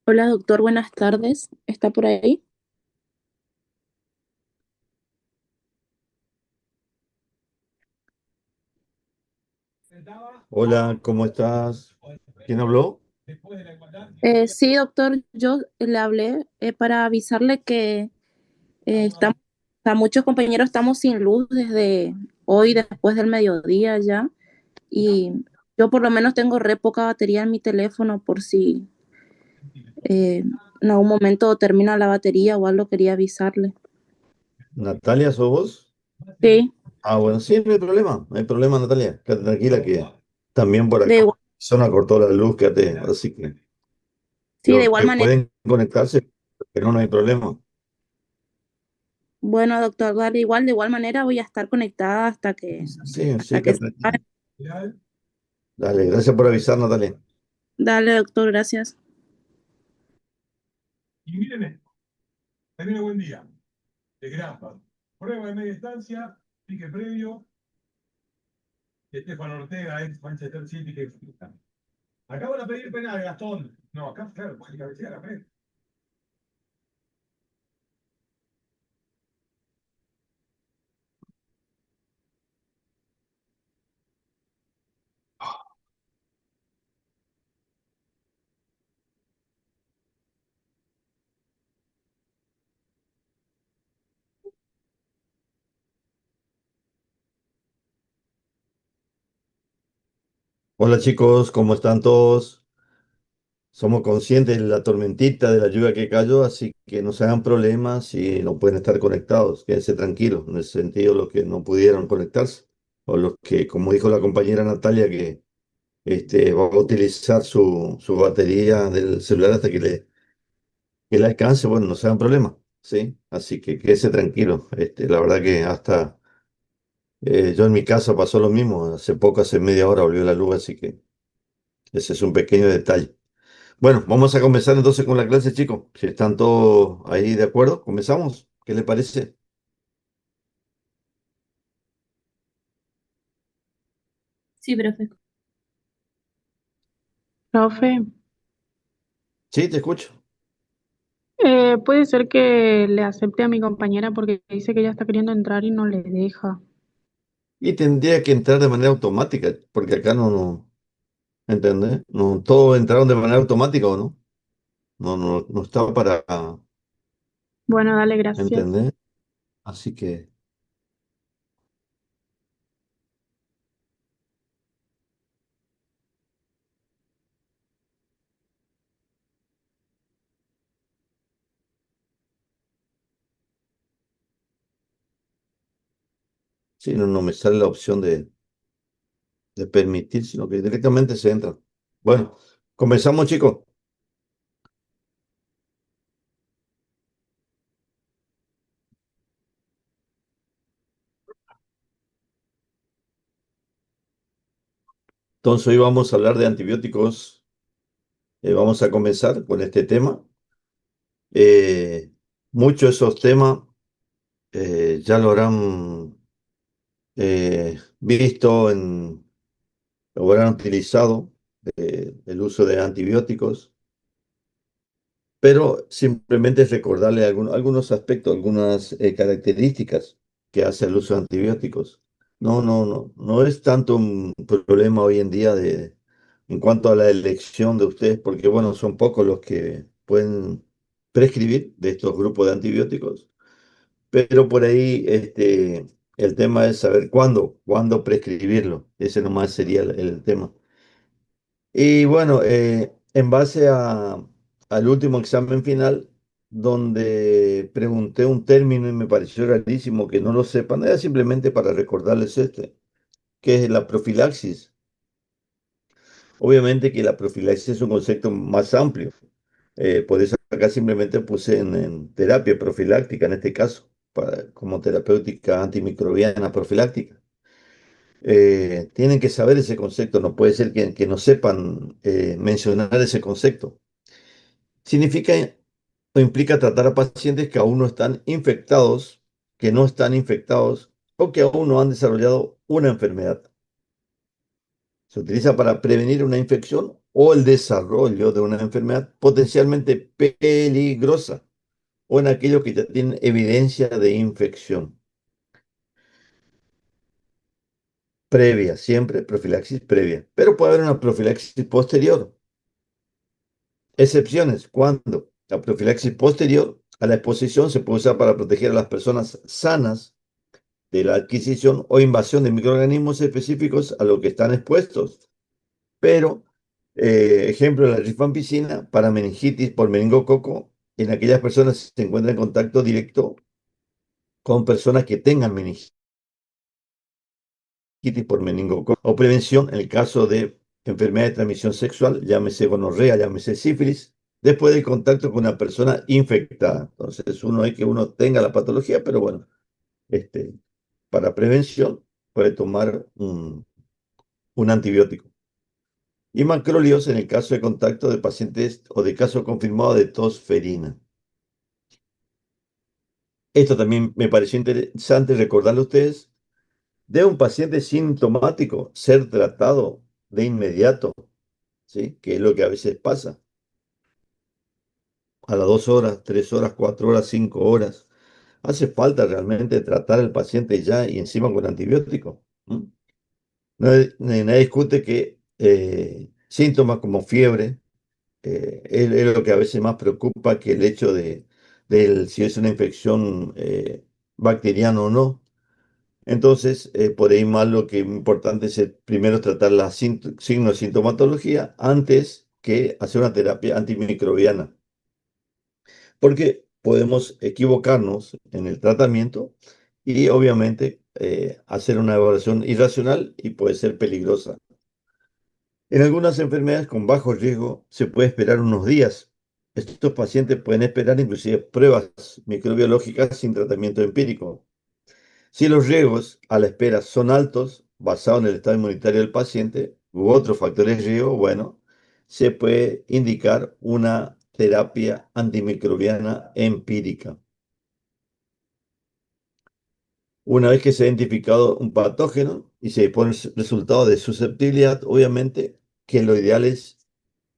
Hola doctor, buenas tardes. ¿Está por ahí? Hola, ¿cómo estás? ¿Quién habló? Sí, doctor, yo le hablé para avisarle que muchos compañeros estamos sin luz desde hoy, después del mediodía ya, y yo por lo menos tengo re poca batería en mi teléfono por si en algún momento termina la batería o algo, quería avisarle. ¿Natalia, sos vos? Sí, Ah, bueno, sí, no hay problema, Natalia. Quédate tranquila que también por de acá igual, zona cortó la luz, quédate, así que sí, de los igual que manera. pueden conectarse, pero no hay problema. Bueno, doctor, de igual manera voy a estar conectada Sí, hasta sí, que quédate se tranquila. apague. Dale, gracias por avisar, Natalia. Dale, doctor, gracias. Hola chicos, ¿cómo están todos? Somos conscientes de la tormentita, de la lluvia que cayó, así que no se hagan problemas si no pueden estar conectados. Quédense tranquilos, en ese sentido, los que no pudieron conectarse, o los que, como dijo la compañera Natalia, que va a utilizar su batería del celular hasta que le alcance, bueno, no se hagan problemas, ¿sí? Así que quédense tranquilos. La verdad que hasta yo en mi casa pasó lo mismo, hace poco, hace media hora volvió la luz, así que ese es un pequeño detalle. Bueno, vamos a comenzar entonces con la clase, chicos. Si están todos ahí de acuerdo, comenzamos. ¿Qué les parece? Sí, profe. Profe, Sí, te escucho. puede ser que le acepte a mi compañera porque dice que ella está queriendo entrar y no le deja. Y tendría que entrar de manera automática, porque acá ¿entendés? No, todos entraron de manera automática, ¿o no? No está para, Bueno, dale, gracias. ¿entendés? Así que, sí, no me sale la opción de permitir, sino que directamente se entra. Bueno, comenzamos, chicos. Entonces hoy vamos a hablar de antibióticos. Vamos a comenzar con este tema. Eh, Muchos de esos temas ya lo habrán visto o habrán utilizado el uso de antibióticos, pero simplemente es recordarle algunos aspectos, algunas características que hace el uso de antibióticos. No es tanto un problema hoy en día en cuanto a la elección de ustedes, porque bueno, son pocos los que pueden prescribir de estos grupos de antibióticos. Pero por ahí el tema es saber cuándo prescribirlo. Ese nomás sería el tema. Y bueno, en base al último examen final, donde pregunté un término y me pareció rarísimo que no lo sepan, era simplemente para recordarles que es la profilaxis. Obviamente que la profilaxis es un concepto más amplio. Por eso acá simplemente puse en terapia profiláctica, en este caso, como terapéutica antimicrobiana profiláctica. Tienen que saber ese concepto, no puede ser que no sepan mencionar ese concepto. Significa o implica tratar a pacientes que aún no están infectados, que no están infectados o que aún no han desarrollado una enfermedad. Se utiliza para prevenir una infección o el desarrollo de una enfermedad potencialmente peligrosa o en aquellos que ya tienen evidencia de infección previa, siempre profilaxis previa, pero puede haber una profilaxis posterior. Excepciones, cuando la profilaxis posterior a la exposición se puede usar para proteger a las personas sanas de la adquisición o invasión de microorganismos específicos a los que están expuestos. Pero, ejemplo, la rifampicina para meningitis por meningococo en aquellas personas que se encuentran en contacto directo con personas que tengan meningitis por meningococo, o prevención en el caso de enfermedad de transmisión sexual, llámese gonorrea, llámese sífilis, después del contacto con una persona infectada. Entonces, uno es que uno tenga la patología, pero bueno, para prevención puede tomar un antibiótico. Y macrólidos en el caso de contacto de pacientes o de caso confirmado de tos ferina. Esto también me pareció interesante recordarle a ustedes. ¿Debe un paciente sintomático ser tratado de inmediato? ¿Sí? Que es lo que a veces pasa. A las 2 horas, 3 horas, 4 horas, 5 horas. Hace falta realmente tratar al paciente ya y encima con antibiótico. Nadie discute que síntomas como fiebre es lo que a veces más preocupa que el hecho de si es una infección bacteriana o no. Entonces, por ahí más lo que es importante es primero tratar la signos de sintomatología antes que hacer una terapia antimicrobiana, porque podemos equivocarnos en el tratamiento y obviamente hacer una evaluación irracional y puede ser peligrosa. En algunas enfermedades con bajo riesgo se puede esperar unos días. Estos pacientes pueden esperar inclusive pruebas microbiológicas sin tratamiento empírico. Si los riesgos a la espera son altos, basados en el estado inmunitario del paciente u otros factores de riesgo, bueno, se puede indicar una terapia antimicrobiana empírica. Una vez que se ha identificado un patógeno y se dispone el resultado de susceptibilidad, obviamente que lo ideal es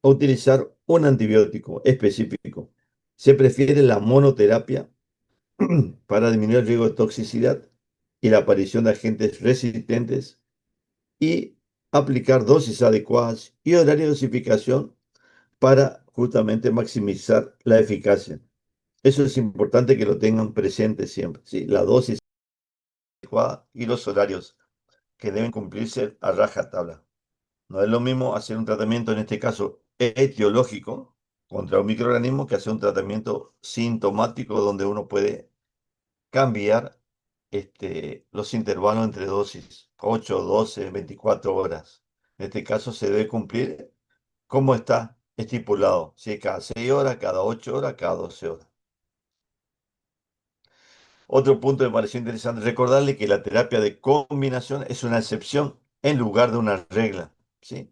utilizar un antibiótico específico. Se prefiere la monoterapia para disminuir el riesgo de toxicidad y la aparición de agentes resistentes y aplicar dosis adecuadas y horario de dosificación para justamente maximizar la eficacia. Eso es importante que lo tengan presente siempre, ¿sí? La dosis adecuada y los horarios que deben cumplirse a rajatabla. No es lo mismo hacer un tratamiento, en este caso etiológico, contra un microorganismo que hacer un tratamiento sintomático donde uno puede cambiar los intervalos entre dosis, 8, 12, 24 horas. En este caso se debe cumplir como está estipulado, si es cada 6 horas, cada 8 horas, cada 12 horas. Otro punto que me pareció interesante recordarle que la terapia de combinación es una excepción en lugar de una regla, ¿sí?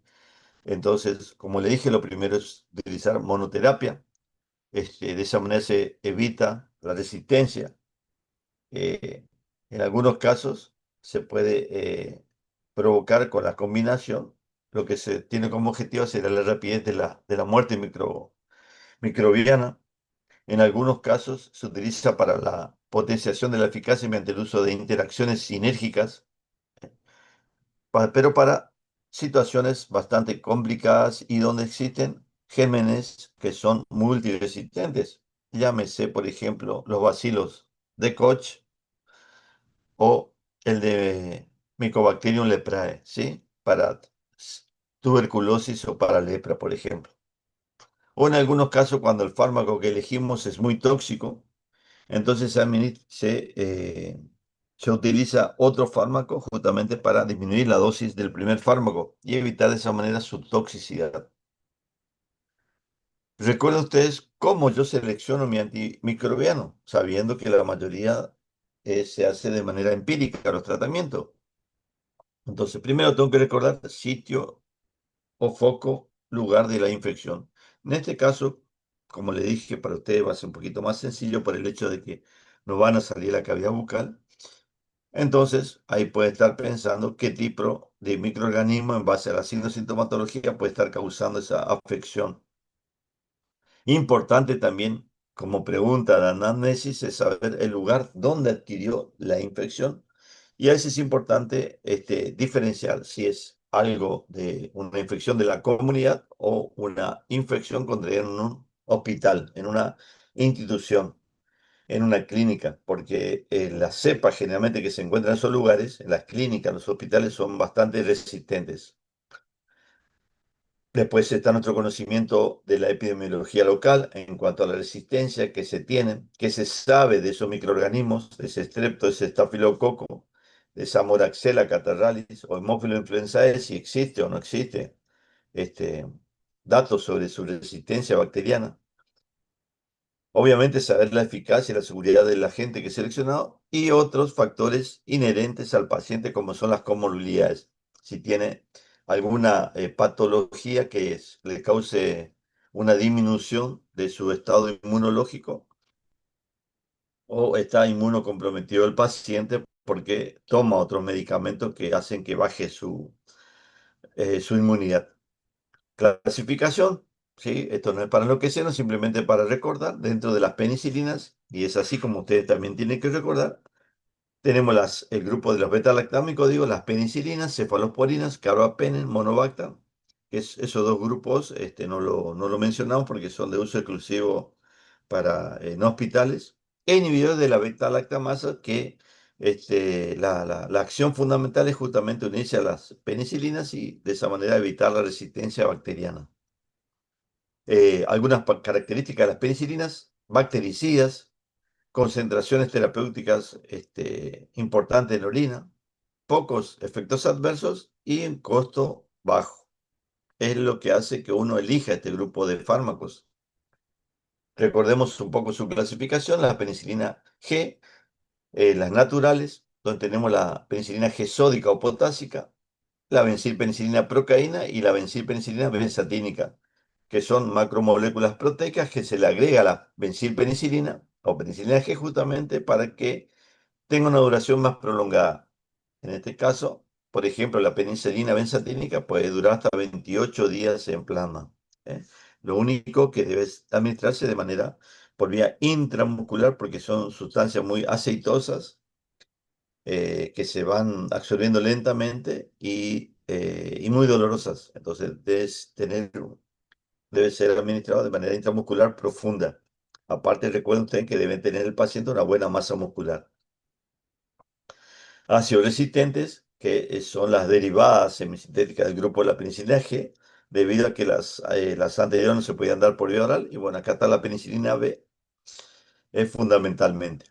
Entonces, como le dije, lo primero es utilizar monoterapia. De esa manera se evita la resistencia. Eh, en algunos casos se puede provocar con la combinación, lo que se tiene como objetivo será la rapidez de la muerte microbiana. En algunos casos se utiliza para la potenciación de la eficacia mediante el uso de interacciones sinérgicas, pero para situaciones bastante complicadas y donde existen gérmenes que son multiresistentes. Llámese, por ejemplo, los bacilos de Koch o el de Mycobacterium leprae, ¿sí? Para tuberculosis o para lepra, por ejemplo. O en algunos casos, cuando el fármaco que elegimos es muy tóxico, entonces se utiliza otro fármaco justamente para disminuir la dosis del primer fármaco y evitar de esa manera su toxicidad. Recuerden ustedes cómo yo selecciono mi antimicrobiano, sabiendo que la mayoría se hace de manera empírica los tratamientos. Entonces, primero tengo que recordar sitio o foco, lugar de la infección. En este caso, como le dije, para ustedes va a ser un poquito más sencillo por el hecho de que no van a salir a la cavidad bucal. Entonces, ahí puede estar pensando qué tipo de microorganismo en base a la sintomatología puede estar causando esa afección. Importante también, como pregunta de anamnesis, es saber el lugar donde adquirió la infección. Y a veces es importante diferenciar si es algo de una infección de la comunidad o una infección contraída en un hospital, en una institución, en una clínica, porque las cepas generalmente que se encuentran en esos lugares, en las clínicas, en los hospitales, son bastante resistentes. Después está nuestro conocimiento de la epidemiología local en cuanto a la resistencia que se tiene, que se sabe de esos microorganismos, de ese strepto, de ese estafilococo, de esa moraxella catarrhalis o Haemophilus influenzae, si existe o no existe, este, datos sobre su resistencia bacteriana. Obviamente saber la eficacia y la seguridad del agente que he seleccionado y otros factores inherentes al paciente como son las comorbilidades. Si tiene alguna patología que le cause una disminución de su estado inmunológico o está inmunocomprometido el paciente porque toma otros medicamentos que hacen que baje su inmunidad. Clasificación, ¿sí? Esto no es para enloquecernos, simplemente para recordar dentro de las penicilinas, y es así como ustedes también tienen que recordar, tenemos el grupo de los beta-lactámicos, digo, las penicilinas, cefalosporinas, carbapenem, monobactam, que esos dos grupos no lo mencionamos porque son de uso exclusivo para no hospitales, e inhibidores de la beta-lactamasa, que la acción fundamental es justamente unirse a las penicilinas y de esa manera evitar la resistencia bacteriana. Algunas características de las penicilinas: bactericidas, concentraciones terapéuticas importantes en la orina, pocos efectos adversos y un costo bajo. Es lo que hace que uno elija este grupo de fármacos. Recordemos un poco su clasificación: la penicilina G, las naturales, donde tenemos la penicilina G sódica o potásica, la bencilpenicilina procaína y la bencilpenicilina benzatínica, que son macromoléculas proteicas que se le agrega a la bencilpenicilina o penicilina G justamente para que tenga una duración más prolongada. En este caso, por ejemplo, la penicilina benzatínica puede durar hasta 28 días en plasma. ¿eh? Lo único que debe administrarse de manera por vía intramuscular porque son sustancias muy aceitosas que se van absorbiendo lentamente y muy dolorosas. Entonces, debe ser administrado de manera intramuscular profunda. Aparte, recuerden ustedes que debe tener el paciente una buena masa muscular. Ácidos resistentes, que son las derivadas semisintéticas del grupo de la penicilina G, debido a que las anteriores no se podían dar por vía oral. Y bueno, acá está la penicilina B, fundamentalmente.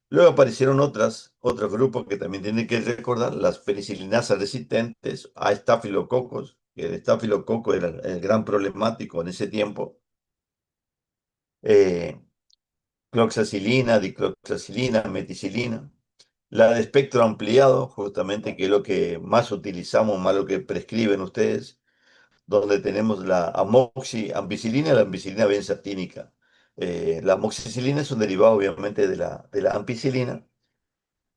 Luego aparecieron otros grupos que también tienen que recordar: las penicilinasas resistentes a estafilococos, que el estafilococo era el gran problemático en ese tiempo. Eh, Cloxacilina, dicloxacilina, meticilina. La de espectro ampliado, justamente, que es lo que más utilizamos, más lo que prescriben ustedes, donde tenemos la amoxiampicilina y la ampicilina benzatínica. La amoxicilina es un derivado, obviamente, de la ampicilina.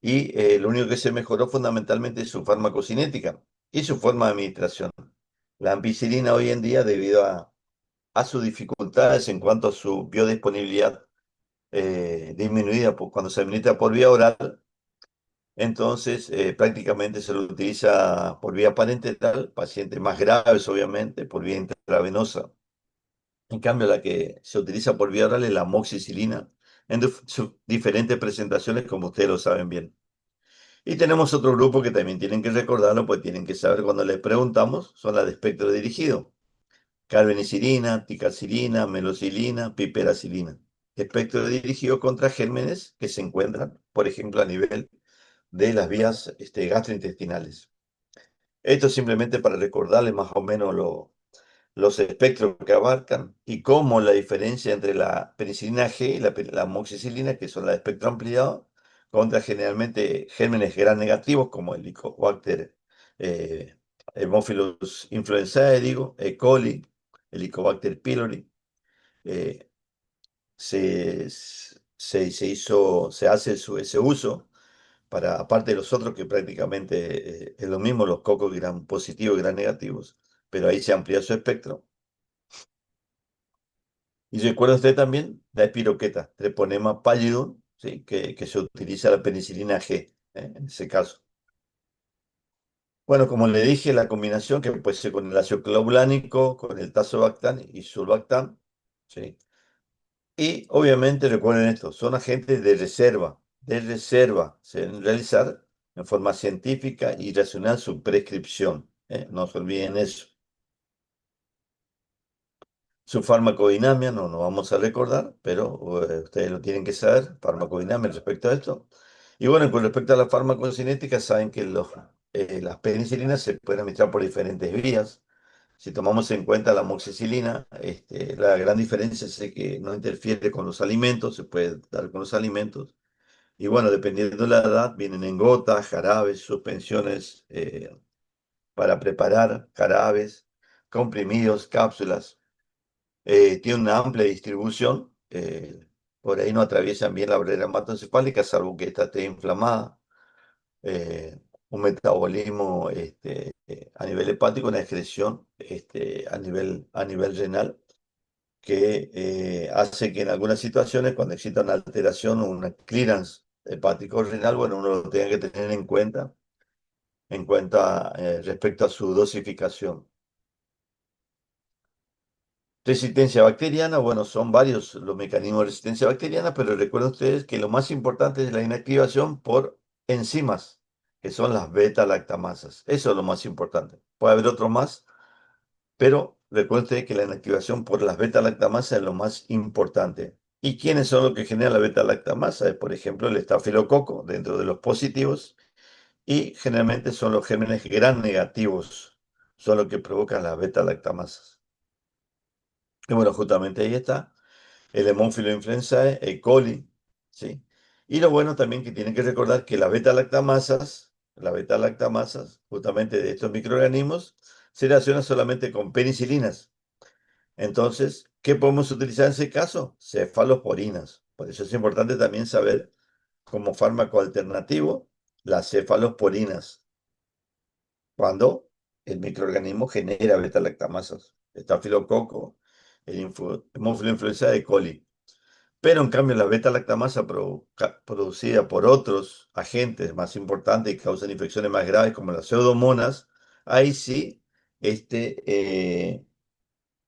Y lo único que se mejoró fundamentalmente es su farmacocinética y su forma de administración. La ampicilina hoy en día, debido a sus dificultades en cuanto a su biodisponibilidad disminuida cuando se administra por vía oral, entonces prácticamente se lo utiliza por vía parenteral, pacientes más graves obviamente, por vía intravenosa. En cambio, la que se utiliza por vía oral es la amoxicilina en sus diferentes presentaciones, como ustedes lo saben bien. Y tenemos otro grupo que también tienen que recordarlo, pues tienen que saber cuando les preguntamos, son las de espectro dirigido: carbenicilina, ticalcilina, melocilina, piperacilina. Espectro dirigido contra gérmenes que se encuentran, por ejemplo, a nivel de las vías gastrointestinales. Esto simplemente para recordarles más o menos los espectros que abarcan y cómo la diferencia entre la penicilina G y la amoxicilina, que son las de espectro ampliado, contra generalmente gérmenes gram negativos como el Helicobacter eh, Haemophilus influenzae, digo, E. coli, Helicobacter pylori. eh, se hace ese uso aparte de los otros que prácticamente es lo mismo, los cocos gran positivos y gran negativos, pero ahí se amplía su espectro. Y recuerda usted también la espiroqueta, Treponema pallidum, ¿sí? Que se utiliza la penicilina G, en ese caso. Bueno, como le dije, la combinación que puede ser con el ácido clavulánico, con el tazobactam y sulbactam, ¿sí? Y obviamente recuerden esto, son agentes de reserva, se deben realizar en forma científica y racional su prescripción, ¿eh? No se olviden eso. Su farmacodinamia no nos vamos a recordar, pero ustedes lo tienen que saber, farmacodinamia respecto a esto. Y bueno, con respecto a la farmacocinética, saben que las penicilinas se pueden administrar por diferentes vías. Si tomamos en cuenta la amoxicilina, la gran diferencia es que no interfiere con los alimentos, se puede dar con los alimentos. Y bueno, dependiendo de la edad, vienen en gotas, jarabes, suspensiones para preparar, jarabes, comprimidos, cápsulas. Tiene una amplia distribución. Por ahí no atraviesan bien la barrera hematoencefálica, salvo que esta esté inflamada. eh, un metabolismo a nivel hepático, una excreción a nivel renal, que hace que en algunas situaciones, cuando exista una alteración o una clearance hepático renal, bueno, uno lo tenga que tener en cuenta respecto a su dosificación. Resistencia bacteriana, bueno, son varios los mecanismos de resistencia bacteriana, pero recuerden ustedes que lo más importante es la inactivación por enzimas, que son las beta-lactamasas. Eso es lo más importante. Puede haber otro más, pero recuerden ustedes que la inactivación por las beta-lactamasas es lo más importante. ¿Y quiénes son los que generan la beta-lactamasa? Es, por ejemplo, el estafilococo dentro de los positivos, y generalmente son los gérmenes gram negativos, son los que provocan las beta-lactamasas. Y bueno, justamente ahí está el Haemophilus influenzae, E. coli, ¿sí? Y lo bueno también que tienen que recordar que las beta-lactamasas, justamente de estos microorganismos, se relacionan solamente con penicilinas. Entonces, ¿qué podemos utilizar en ese caso? Cefalosporinas. Por eso es importante también saber como fármaco alternativo las cefalosporinas, cuando el microorganismo genera beta-lactamasas. Estafilococo, el Haemophilus influenzae, E. coli. Pero en cambio la beta-lactamasa producida por otros agentes más importantes que causan infecciones más graves como las pseudomonas, ahí sí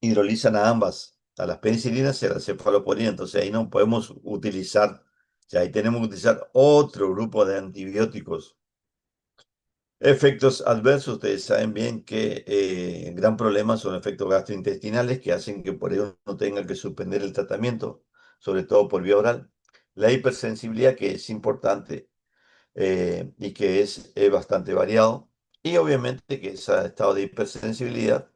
hidrolizan a ambas, a las penicilinas y a la cefalosporina. Entonces ahí no podemos utilizar, o sea, ahí tenemos que utilizar otro grupo de antibióticos. Efectos adversos, ustedes saben bien que el gran problema son efectos gastrointestinales que hacen que por ello uno tenga que suspender el tratamiento, sobre todo por vía oral. La hipersensibilidad, que es importante y que es bastante variado. Y obviamente que ese estado de hipersensibilidad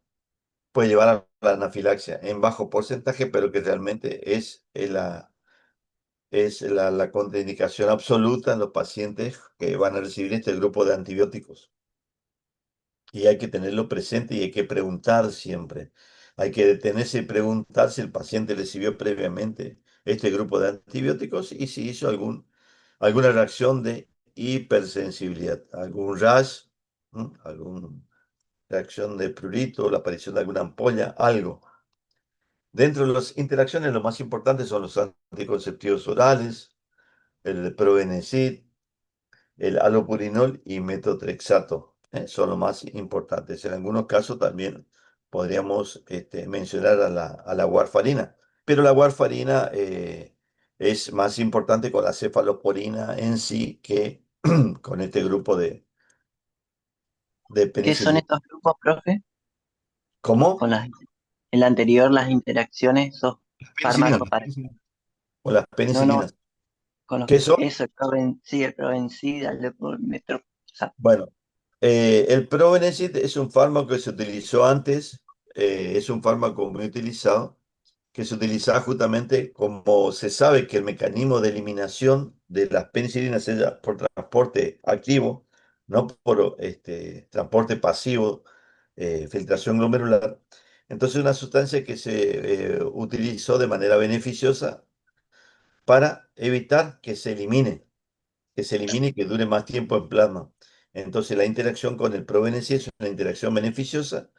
puede llevar a la anafilaxia en bajo porcentaje, pero que realmente es la contraindicación absoluta en los pacientes que van a recibir este grupo de antibióticos. Y hay que tenerlo presente y hay que preguntar siempre. Hay que detenerse y preguntar si el paciente recibió previamente este grupo de antibióticos y si hizo alguna reacción de hipersensibilidad, algún rash, alguna reacción de prurito, la aparición de alguna ampolla, algo. Dentro de las interacciones, lo más importante son los anticonceptivos orales, el Probenecid, el alopurinol y metotrexato, son los más importantes. En algunos casos también podríamos mencionar a la warfarina, pero la warfarina es más importante con la cefalosporina en sí que con este grupo de ¿Qué son penicilina. estos grupos, profe? ¿Cómo? Con en la anterior, las interacciones, esos Penicilinas. fármacos para... O las No, no, penicilinas. con los ¿Qué que... son? Eso, sí, el Provencida, el metro... Bueno, el Probenecid es un fármaco que se utilizó antes, es un fármaco muy utilizado, que se utilizaba justamente como se sabe que el mecanismo de eliminación de las penicilinas es por transporte activo, no por transporte pasivo, filtración glomerular. Entonces, una sustancia que se utilizó de manera beneficiosa para evitar que se elimine. que se elimine y que dure más tiempo en plasma. Entonces la interacción con el probenecid es una interacción beneficiosa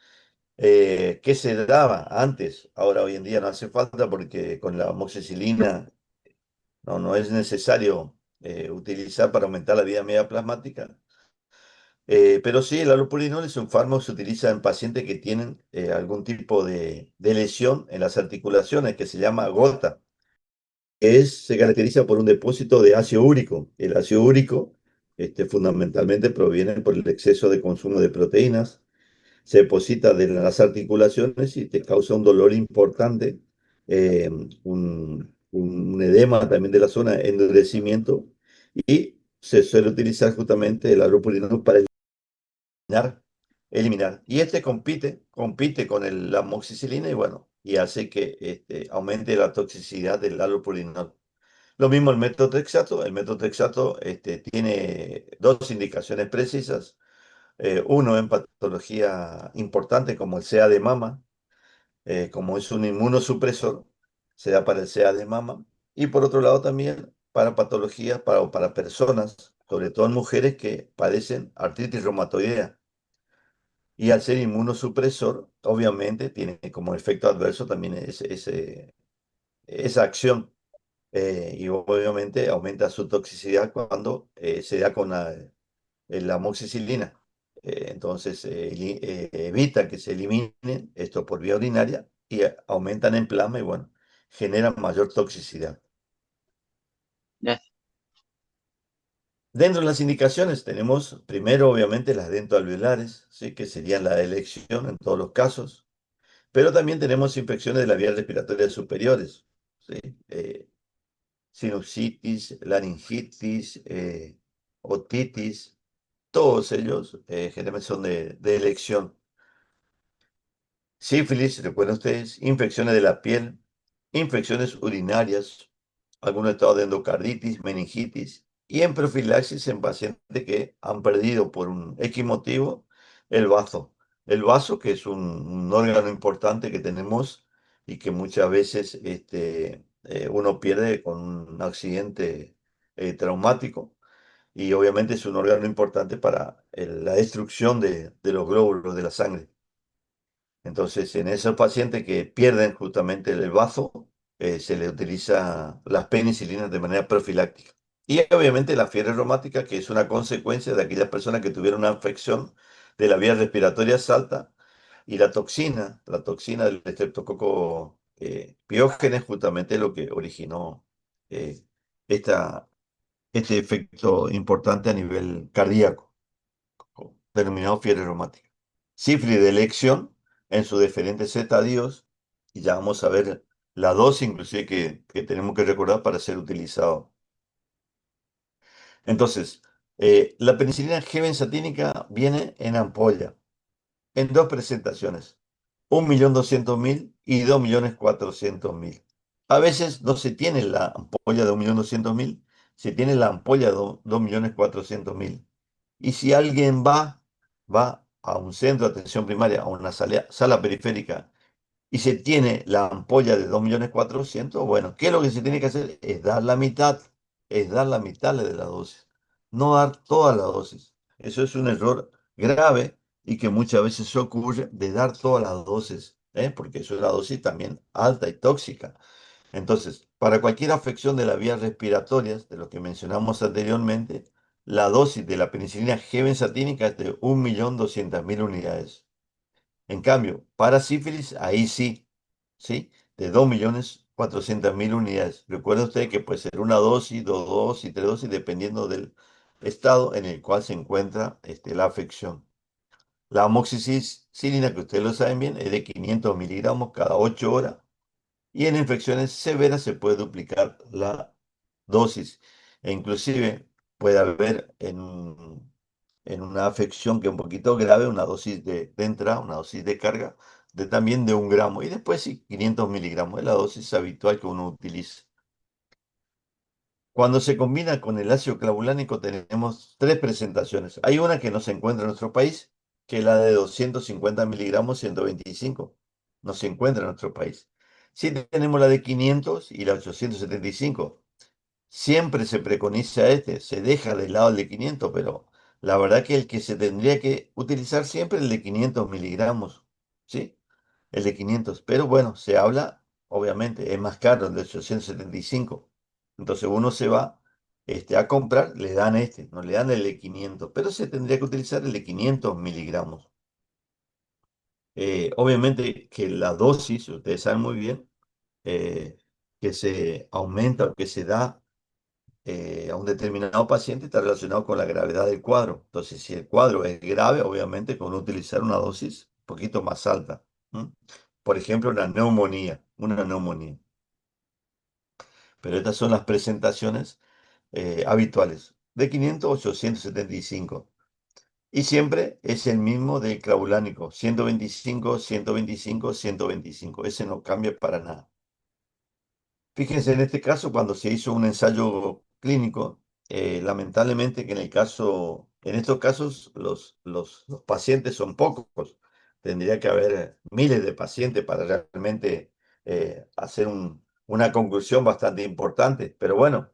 que se daba antes. Ahora hoy en día no hace falta porque con la amoxicilina no es necesario utilizar para aumentar la vida media plasmática. Pero sí, el allopurinol es un fármaco que se utiliza en pacientes que tienen algún tipo de lesión en las articulaciones que se llama gota. Se caracteriza por un depósito de ácido úrico. El ácido úrico fundamentalmente proviene por el exceso de consumo de proteínas, se deposita de las articulaciones y te causa un dolor importante, un edema también de la zona, endurecimiento, y se suele utilizar justamente el allopurinol para eliminar. Y compite con la amoxicilina y bueno, y hace que aumente la toxicidad del allopurinol. Lo mismo el metotrexato. El metotrexato tiene dos indicaciones precisas. Uno en patología importante como el CA de mama, como es un inmunosupresor, se da para el CA de mama. Y por otro lado también para patologías, para personas, sobre todo en mujeres que padecen artritis reumatoidea. Y al ser inmunosupresor, obviamente tiene como efecto adverso también esa acción. Y obviamente aumenta su toxicidad cuando se da con la amoxicilina. Entonces evita que se eliminen esto por vía urinaria y aumentan en plasma y bueno, generan mayor toxicidad. Gracias. Dentro de las indicaciones tenemos primero obviamente las dentoalveolares, ¿sí? Que serían la elección en todos los casos. Pero también tenemos infecciones de las vías respiratorias superiores, ¿sí? Sinusitis, laringitis, otitis, todos ellos generalmente son de elección. Sífilis, recuerden ustedes, infecciones de la piel, infecciones urinarias, algún estado de endocarditis, meningitis y en profilaxis en pacientes que han perdido por un X motivo el bazo. El bazo, que es un órgano importante que tenemos y que muchas veces uno pierde con un accidente traumático y obviamente es un órgano importante para la destrucción de los glóbulos de la sangre. Entonces, en esos pacientes que pierden justamente el bazo, se le utiliza las penicilinas de manera profiláctica. Y obviamente la fiebre reumática, que es una consecuencia de aquellas personas que tuvieron una infección de la vía respiratoria alta, y la toxina del estreptococo piógenes, justamente lo que originó eh, esta, este efecto importante a nivel cardíaco denominado fiebre reumática. Sífilis de elección en sus diferentes estadios, y ya vamos a ver la dosis inclusive que tenemos que recordar para ser utilizado. Entonces, la penicilina G-benzatínica viene en ampolla, en dos presentaciones, 1.200.000 y 2.400.000. A veces no se tiene la ampolla de 1.200.000, se tiene la ampolla de 2.400.000. Y si alguien va a un centro de atención primaria, a una sala periférica, y se tiene la ampolla de 2.400.000, bueno, ¿qué es lo que se tiene que hacer? Es dar la mitad de la dosis, no dar toda la dosis. Eso es un error grave y que muchas veces ocurre de dar todas las dosis, porque es una dosis también alta y tóxica. Entonces, para cualquier afección de las vías respiratorias, de lo que mencionamos anteriormente, la dosis de la penicilina G-benzatínica es de 1.200.000 unidades. En cambio, para sífilis, ahí sí, ¿sí? De 2.400.000 unidades. Recuerda usted que puede ser una dosis, dos dosis, tres dosis, dependiendo del estado en el cual se encuentra la afección. La amoxicilina, que ustedes lo saben bien, es de 500 miligramos cada 8 horas. Y en infecciones severas se puede duplicar la dosis. E inclusive puede haber en una afección que es un poquito grave, una dosis de entrada, una dosis de carga, también de 1 gramo. Y después sí, 500 miligramos es la dosis habitual que uno utiliza. Cuando se combina con el ácido clavulánico tenemos tres presentaciones. Hay una que no se encuentra en nuestro país, que es la de 250 miligramos, 125. No se encuentra en nuestro país. Sí tenemos la de 500 y la 875. Siempre se preconiza este, se deja de lado el de 500, pero la verdad que el que se tendría que utilizar siempre es el de 500 miligramos, ¿sí? El de 500, pero bueno, se habla, obviamente, es más caro el de 875. Entonces uno se va a comprar, le dan este, no le dan el de 500, pero se tendría que utilizar el de 500 miligramos. Obviamente que la dosis, ustedes saben muy bien, eh, que se aumenta o que se da a un determinado paciente está relacionado con la gravedad del cuadro. Entonces, si el cuadro es grave, obviamente con utilizar una dosis un poquito más alta. ¿M? Por ejemplo, una neumonía. Pero estas son las presentaciones habituales, de 500 a 875. Y siempre es el mismo del clavulánico, 125, 125, 125. Ese no cambia para nada. Fíjense en este caso, cuando se hizo un ensayo clínico, lamentablemente que en estos casos los pacientes son pocos. Tendría que haber miles de pacientes para realmente hacer una conclusión bastante importante. Pero bueno,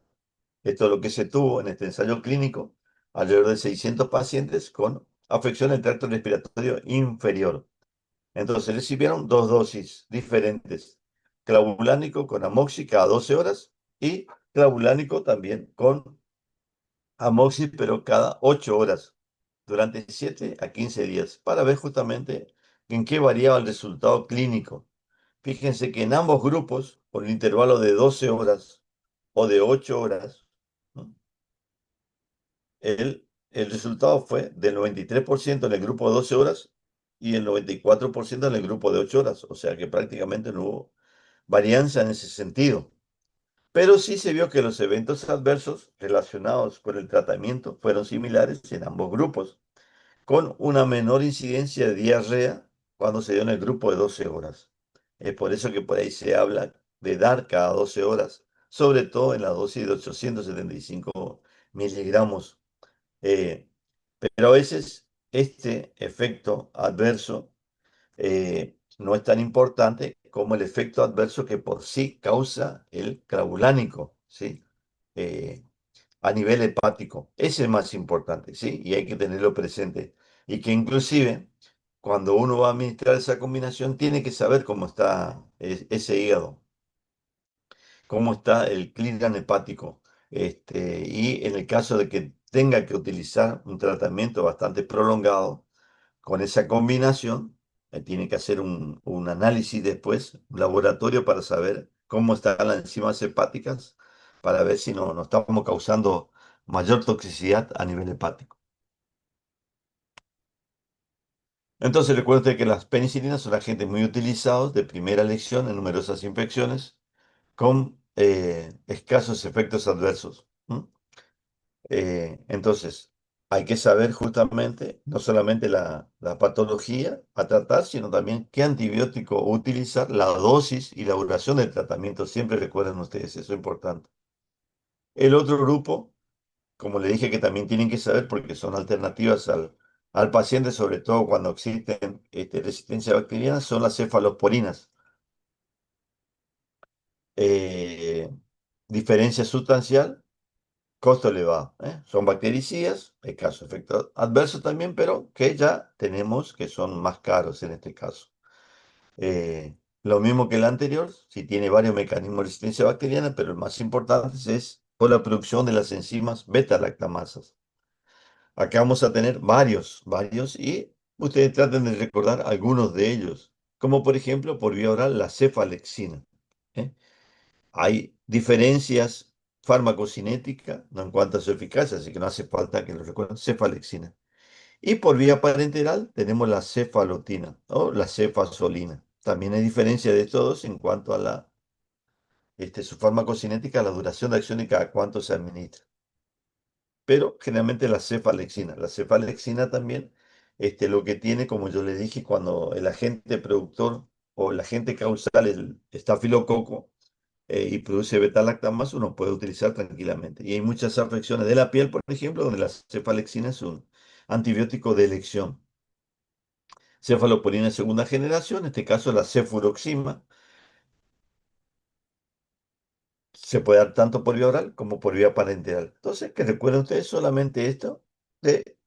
esto es lo que se tuvo en este ensayo clínico, alrededor de 600 pacientes con afección del tracto respiratorio inferior. Entonces recibieron dos dosis diferentes, clavulánico con amoxi cada 12 horas y clavulánico también con amoxi, pero cada 8 horas, durante 7 a 15 días, para ver justamente en qué variaba el resultado clínico. Fíjense que en ambos grupos, por el intervalo de 12 horas o de 8 horas, ¿no? El resultado fue del 93% en el grupo de 12 horas y el 94% en el grupo de 8 horas. O sea que prácticamente no hubo varianza en ese sentido. Pero sí se vio que los eventos adversos relacionados con el tratamiento fueron similares en ambos grupos, con una menor incidencia de diarrea cuando se dio en el grupo de 12 horas. Es por eso que por ahí se habla de dar cada 12 horas, sobre todo en la dosis de 875 miligramos. Eh, pero a veces este efecto adverso no es tan importante como el efecto adverso que por sí causa el clavulánico, ¿sí? Eh, a nivel hepático. Ese es más importante, ¿sí? Y hay que tenerlo presente. Y que inclusive cuando uno va a administrar esa combinación tiene que saber cómo está ese hígado, cómo está el clíran hepático. Y en el caso de que tenga que utilizar un tratamiento bastante prolongado, con esa combinación, tiene que hacer un análisis después, un laboratorio para saber cómo están las enzimas hepáticas, para ver si no estamos causando mayor toxicidad a nivel hepático. Entonces recuerde que las penicilinas son agentes muy utilizados de primera elección en numerosas infecciones con escasos efectos adversos. ¿M? Entonces, hay que saber justamente no solamente la patología a tratar, sino también qué antibiótico utilizar, la dosis y la duración del tratamiento. Siempre recuerden ustedes, eso es importante. El otro grupo, como le dije, que también tienen que saber porque son alternativas al paciente, sobre todo cuando existen resistencia bacteriana, son las cefalosporinas. Eh, Diferencia sustancial. Costo elevado, ¿eh? Son bactericidas, hay caso de efecto adverso también, pero que ya tenemos que son más caros en este caso. Lo mismo que el anterior, si tiene varios mecanismos de resistencia bacteriana, pero el más importante es por la producción de las enzimas beta-lactamasas. Acá vamos a tener varios, y ustedes traten de recordar algunos de ellos, como por ejemplo por vía oral la cefalexina. ¿Eh? Hay diferencias farmacocinéticas, no en cuanto a su eficacia, así que no hace falta que lo recuerden, cefalexina. Y por vía parenteral tenemos la cefalotina o la cefazolina. También hay diferencia de todos en cuanto a su farmacocinética, la duración de acción y cada cuánto se administra. Pero generalmente la cefalexina. La cefalexina también, lo que tiene, como yo le dije, cuando el agente productor o el agente causal, el estafilococo, y produce beta-lactamas, uno puede utilizar tranquilamente. Y hay muchas afecciones de la piel, por ejemplo, donde la cefalexina es un antibiótico de elección. Cefalosporina de segunda generación, en este caso la cefuroxima. Se puede dar tanto por vía oral como por vía parenteral. Entonces, que recuerden ustedes solamente esto de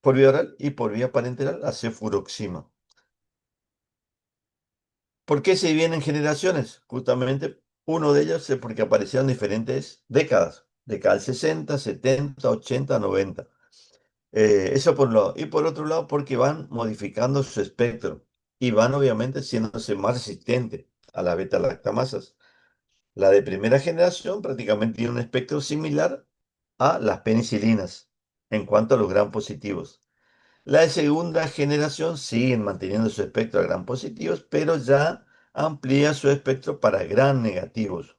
por vía oral y por vía parenteral, la cefuroxima. ¿Por qué se dividen en generaciones? Justamente uno de ellos es porque aparecieron diferentes décadas, década del 60, 70, 80, 90. Eso por un lado. Y por otro lado, porque van modificando su espectro y van obviamente siéndose más resistentes a las beta-lactamasas. La de primera generación prácticamente tiene un espectro similar a las penicilinas en cuanto a los gram positivos. La de segunda generación siguen manteniendo su espectro a gram positivos, pero ya amplía su espectro para gram negativos.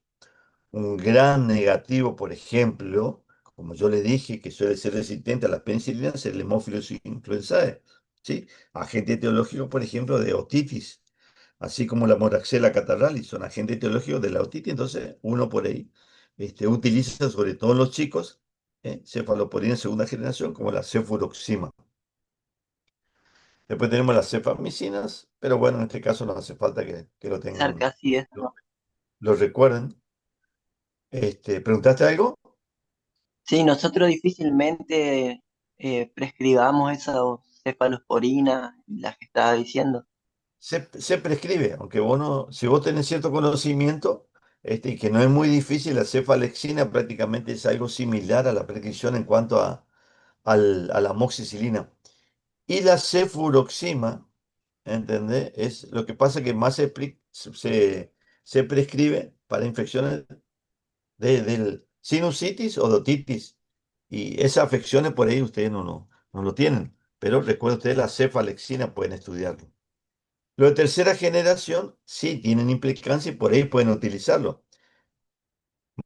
Un gran negativo, por ejemplo, como yo le dije, que suele ser resistente a las penicilinas, es el Haemophilus influenzae, ¿sí? Agente etiológico, por ejemplo, de otitis, así como la Moraxella catarrhalis, son agentes etiológicos de la otitis. Entonces, uno por ahí utiliza, sobre todo en los chicos, cefalosporina en segunda generación, como la cefuroxima. Después tenemos las cefamicinas, pero bueno, en este caso no hace falta que lo César, tengan, casi eso, lo, ¿no? lo recuerden. ¿Preguntaste algo? Sí, nosotros difícilmente prescribamos esa cefalosporina, la que estaba diciendo. Se prescribe, aunque vos no, si vos tenés cierto conocimiento, y que no es muy difícil, la cefalexina prácticamente es algo similar a la prescripción en cuanto a la amoxicilina. Y la cefuroxima, ¿entendés? Es lo que pasa que más se prescribe para infecciones del sinusitis o de otitis. Y esas afecciones por ahí ustedes no lo tienen. Pero recuerden ustedes, la cefalexina pueden estudiarlo. Los de tercera generación sí tienen implicancia y por ahí pueden utilizarlo.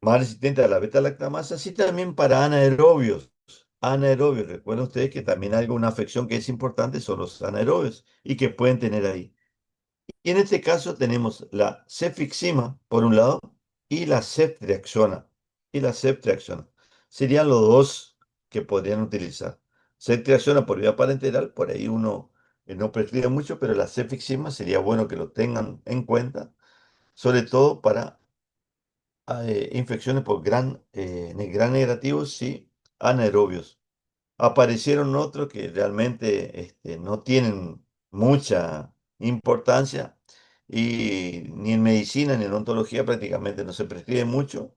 Más resistente a la beta-lactamasa, sí también para anaerobios. Anaerobios, recuerden ustedes que también hay una afección que es importante, son los anaerobios y que pueden tener ahí. Y en este caso tenemos la cefixima por un lado y la ceftriaxona. Y la ceftriaxona. Serían los dos que podrían utilizar. Ceftriaxona por vía parenteral, por ahí uno no prescribe mucho, pero la cefixima sería bueno que lo tengan en cuenta, sobre todo para infecciones por gran negativos y anaerobios. Aparecieron otros que realmente no tienen mucha importancia y ni en medicina ni en odontología prácticamente no se prescribe mucho,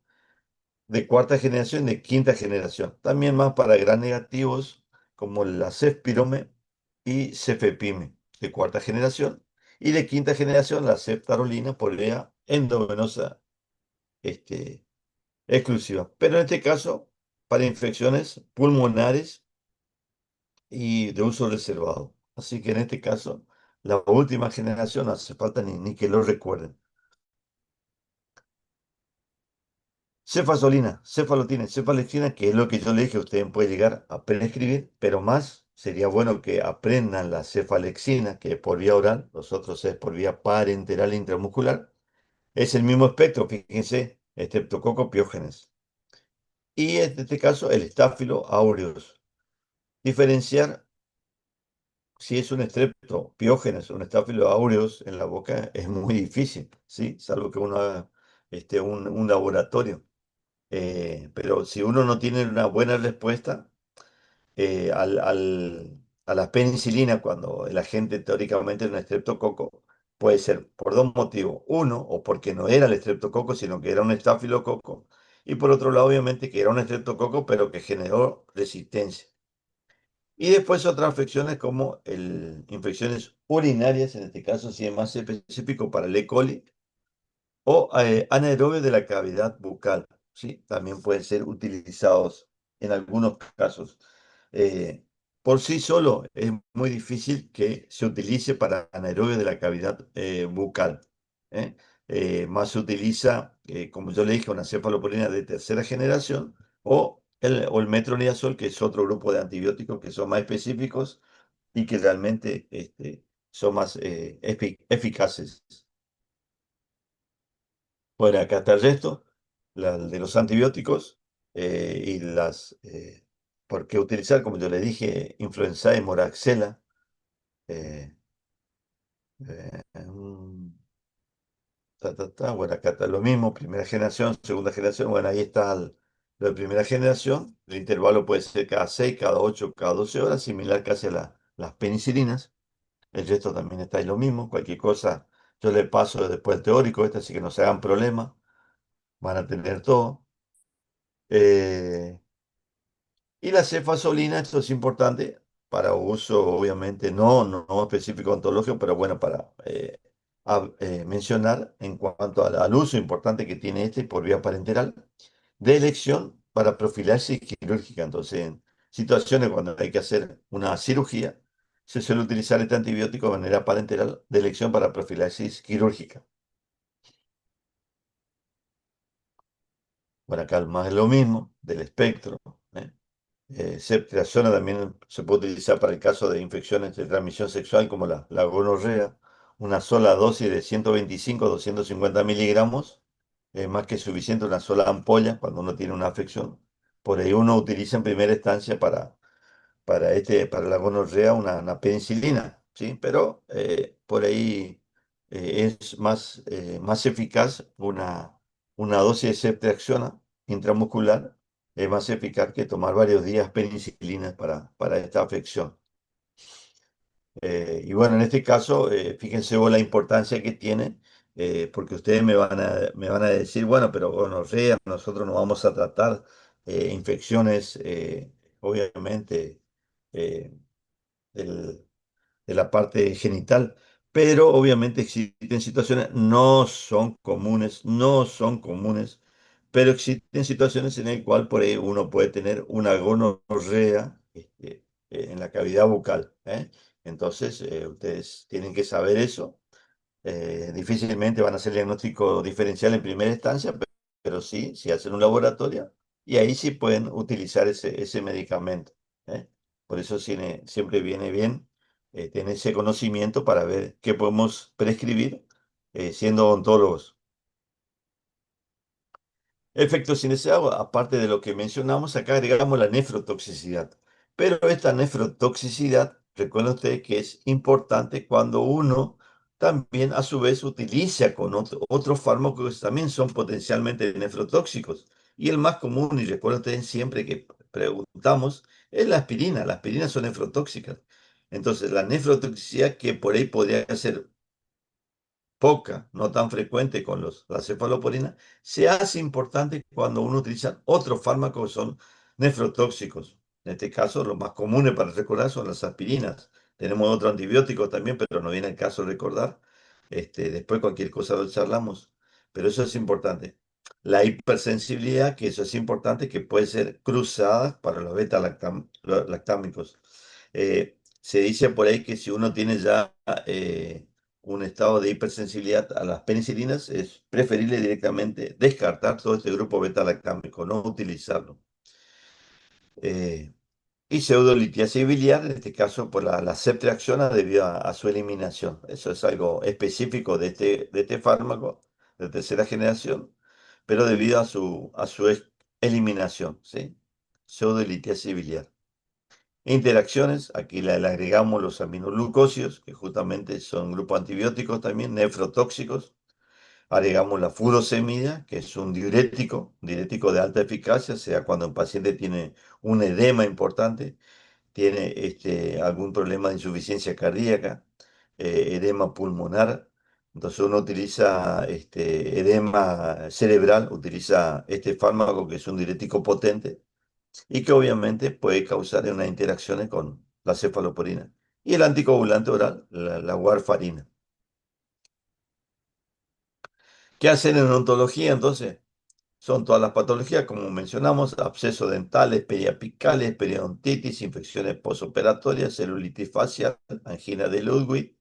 de cuarta generación, de quinta generación. También más para gran negativos como la cefpirome y cefepime de cuarta generación, y de quinta generación la ceftarolina por vía endovenosa este, exclusiva. Pero en este caso, para infecciones pulmonares y de uso reservado. Así que en este caso, la última generación no hace falta ni que lo recuerden. Cefazolina, cefalotina, cefalexina, que es lo que yo le dije, ustedes pueden llegar a prescribir, pero más sería bueno que aprendan la cefalexina, que es por vía oral, los otros es por vía parenteral intramuscular. Es el mismo espectro, fíjense, Streptococcus pyogenes. Y en este caso, el Staphylo aureus. Diferenciar si es un estrepto piógenes o un Staphylo aureus en la boca es muy difícil, ¿sí? Salvo que uno haga un laboratorio. Pero si uno no tiene una buena respuesta a la penicilina, cuando el agente teóricamente es un estreptococo, puede ser por dos motivos. Uno, o porque no era el estreptococo, sino que era un estafilococo. Y por otro lado, obviamente, que era un estreptococo, pero que generó resistencia. Y después otras afecciones como infecciones urinarias, en este caso sí es más específico para el E. coli, o anaerobios de la cavidad bucal, ¿sí? También pueden ser utilizados en algunos casos. Eh, por sí solo es muy difícil que se utilice para anaerobios de la cavidad bucal. ¿eh? Más se utiliza, como yo le dije, una cefalosporina de tercera generación o el metronidazol, que es otro grupo de antibióticos que son más específicos y que realmente son más eficaces. Bueno, acá está el resto, de los antibióticos y por qué utilizar, como yo le dije, Influenzae Moraxella. eh, mm, Bueno, acá está lo mismo, primera generación, segunda generación. Bueno, ahí está lo de primera generación. El intervalo puede ser cada 6, cada 8, cada 12 horas, similar casi a las penicilinas. El resto también está ahí lo mismo. Cualquier cosa, yo le paso después el teórico, así que no se hagan problema. Van a tener todo. Eh, y la cefazolina, esto es importante para uso, obviamente, no específico ontológico, pero bueno, para mencionar en cuanto al uso importante que tiene este por vía parenteral de elección para profilaxis quirúrgica. Entonces, en situaciones cuando hay que hacer una cirugía, se suele utilizar este antibiótico de manera parenteral de elección para profilaxis quirúrgica. Bueno, acá más es lo mismo del espectro. ¿Eh? Ceftriaxona también se puede utilizar para el caso de infecciones de transmisión sexual como la gonorrea. Una sola dosis de 125-250 miligramos es más que suficiente, una sola ampolla cuando uno tiene una afección. Por ahí uno utiliza en primera instancia para la gonorrea una penicilina, ¿sí? Pero por ahí es más eficaz una dosis de ceftriaxona intramuscular, es más eficaz que tomar varios días penicilina para esta afección. Y bueno, en este caso, fíjense vos la importancia que tiene, porque ustedes me van a decir, bueno, pero gonorrea, nosotros no vamos a tratar infecciones, obviamente, eh, del- de la parte genital, pero obviamente existen situaciones, no son comunes, pero existen situaciones en las cuales por ahí uno puede tener una gonorrea en la cavidad bucal, ¿eh? Entonces, ustedes tienen que saber eso. Difícilmente van a hacer diagnóstico diferencial en primera instancia, pero sí, si hacen un laboratorio y ahí sí pueden utilizar ese medicamento. ¿Eh? Por eso siempre viene bien tener ese conocimiento para ver qué podemos prescribir siendo odontólogos. Efectos indeseados, aparte de lo que mencionamos, acá agregamos la nefrotoxicidad. Pero esta nefrotoxicidad, recuerden ustedes que es importante cuando uno también a su vez utiliza con otros fármacos que también son potencialmente nefrotóxicos. Y el más común, y recuerden ustedes siempre que preguntamos, es la aspirina. Las aspirinas son nefrotóxicas. Entonces, la nefrotoxicidad que por ahí podría ser poca, no tan frecuente con la cefalosporina, se hace importante cuando uno utiliza otros fármacos que son nefrotóxicos. En este caso, los más comunes para recordar son las aspirinas. Tenemos otro antibiótico también, pero no viene el caso recordar. Después cualquier cosa lo charlamos, pero eso es importante. La hipersensibilidad, que eso es importante, que puede ser cruzada para los beta-lactámicos. Se dice por ahí que si uno tiene ya un estado de hipersensibilidad a las penicilinas, es preferible directamente descartar todo este grupo beta-lactámico, no utilizarlo. Y pseudolitiasis biliar, en este caso por la ceftriaxona debido a su eliminación. Eso es algo específico de este fármaco de tercera generación, pero debido a su eliminación, ¿sí? Pseudolitiasis biliar. Interacciones, aquí le agregamos los aminoglucósidos, que justamente son grupos antibióticos también, nefrotóxicos. Agregamos la furosemida, que es un diurético de alta eficacia, sea cuando un paciente tiene un edema importante, tiene algún problema de insuficiencia cardíaca, edema pulmonar. Entonces uno utiliza edema cerebral, utiliza este fármaco que es un diurético potente y que obviamente puede causar unas interacciones con la cefalosporina. Y el anticoagulante oral, la warfarina. ¿Qué hacen en odontología entonces? Son todas las patologías, como mencionamos, abscesos dentales, periapicales, periodontitis, infecciones postoperatorias, celulitis facial, angina de Ludwig.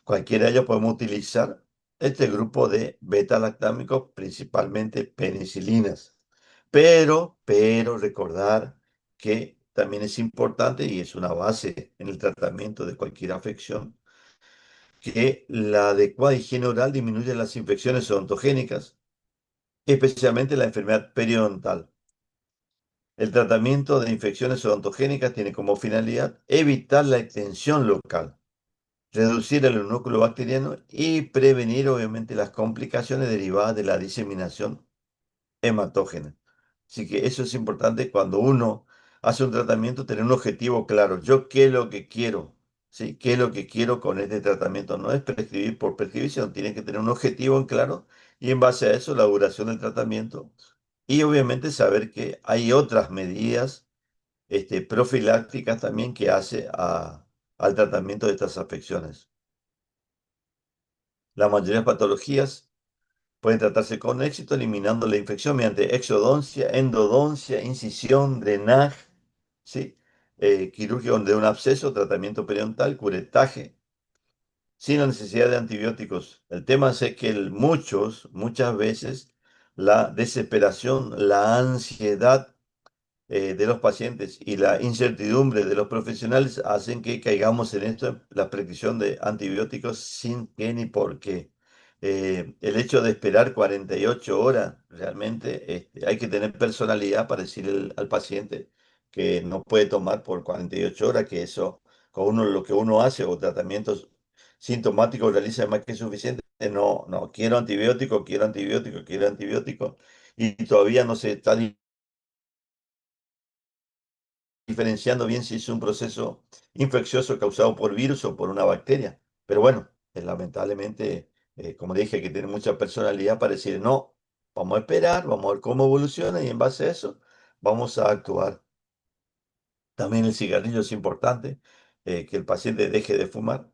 Cualquiera de ellos podemos utilizar este grupo de beta-lactámicos, principalmente penicilinas. Pero recordar que también es importante y es una base en el tratamiento de cualquier afección, que la adecuada higiene oral disminuye las infecciones odontogénicas, especialmente la enfermedad periodontal. El tratamiento de infecciones odontogénicas tiene como finalidad evitar la extensión local. reducir el núcleo bacteriano y prevenir obviamente las complicaciones derivadas de la diseminación hematógena. Así que eso es importante cuando uno hace un tratamiento, tener un objetivo claro. Yo qué es lo que quiero, ¿sí? ¿Qué es lo que quiero con este tratamiento? No es prescribir por prescripción, tiene que tener un objetivo en claro y en base a eso la duración del tratamiento y obviamente saber que hay otras medidas profilácticas también que hace al tratamiento de estas afecciones. La mayoría de patologías pueden tratarse con éxito eliminando la infección mediante exodoncia, endodoncia, incisión, drenaje, ¿sí? Quirúrgico de un absceso, tratamiento periodontal, curetaje, sin la necesidad de antibióticos. El tema es que muchas veces la desesperación, la ansiedad de los pacientes y la incertidumbre de los profesionales hacen que caigamos en esto, la prescripción de antibióticos sin qué ni por qué. El hecho de esperar 48 horas, realmente hay que tener personalidad para decirle al paciente que no puede tomar por 48 horas, que eso, con uno lo que uno hace o tratamientos sintomáticos realiza más que suficiente. No, no, quiero antibiótico, quiero antibiótico, quiero antibiótico, y todavía no se está diferenciando bien si es un proceso infeccioso causado por virus o por una bacteria. Pero bueno, lamentablemente, como dije, hay que tener mucha personalidad para decir, no, vamos a esperar, vamos a ver cómo evoluciona y en base a eso vamos a actuar. También el cigarrillo es importante, que el paciente deje de fumar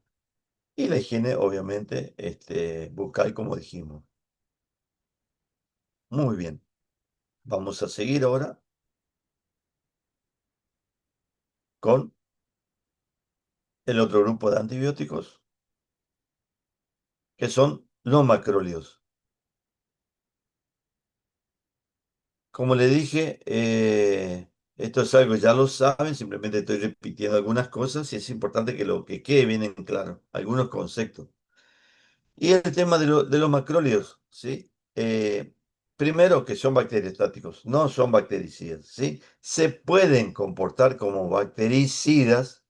y la higiene, obviamente, bucal, como dijimos. Muy bien, vamos a seguir ahora con el otro grupo de antibióticos, que son los macrólidos. Como le dije, esto es algo que ya lo saben, simplemente estoy repitiendo algunas cosas y es importante que lo que quede bien en claro, algunos conceptos. Y el tema de los macrólidos, ¿sí? Primero que son bacteriostáticos, no son bactericidas, ¿sí? Se pueden comportar como bactericidas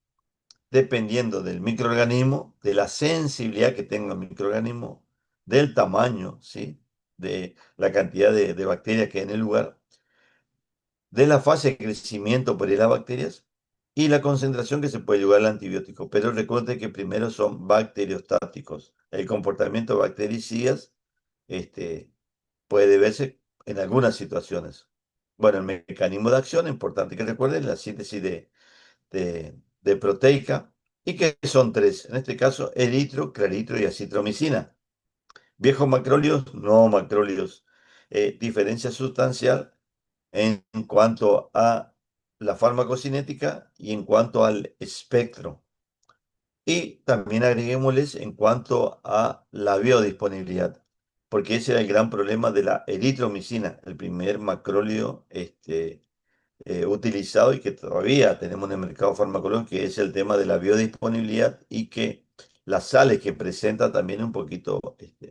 dependiendo del microorganismo, de la sensibilidad que tenga el microorganismo, del tamaño, ¿sí? De la cantidad de bacterias que hay en el lugar, de la fase de crecimiento por las bacterias y la concentración que se puede llevar al antibiótico. Pero recuerde que primero son bacteriostáticos. El comportamiento de bactericidas puede verse en algunas situaciones. Bueno, el mecanismo de acción, importante que recuerden, la síntesis de proteica, y que son tres, en este caso, eritro, claritro y acitromicina. Viejos macrólidos, no macrólidos. Diferencia sustancial en cuanto a la farmacocinética y en cuanto al espectro. Y también agreguémosles en cuanto a la biodisponibilidad, porque ese era el gran problema de la eritromicina, el primer macrólido utilizado y que todavía tenemos en el mercado farmacológico, que es el tema de la biodisponibilidad y que las sales que presenta también un poquito,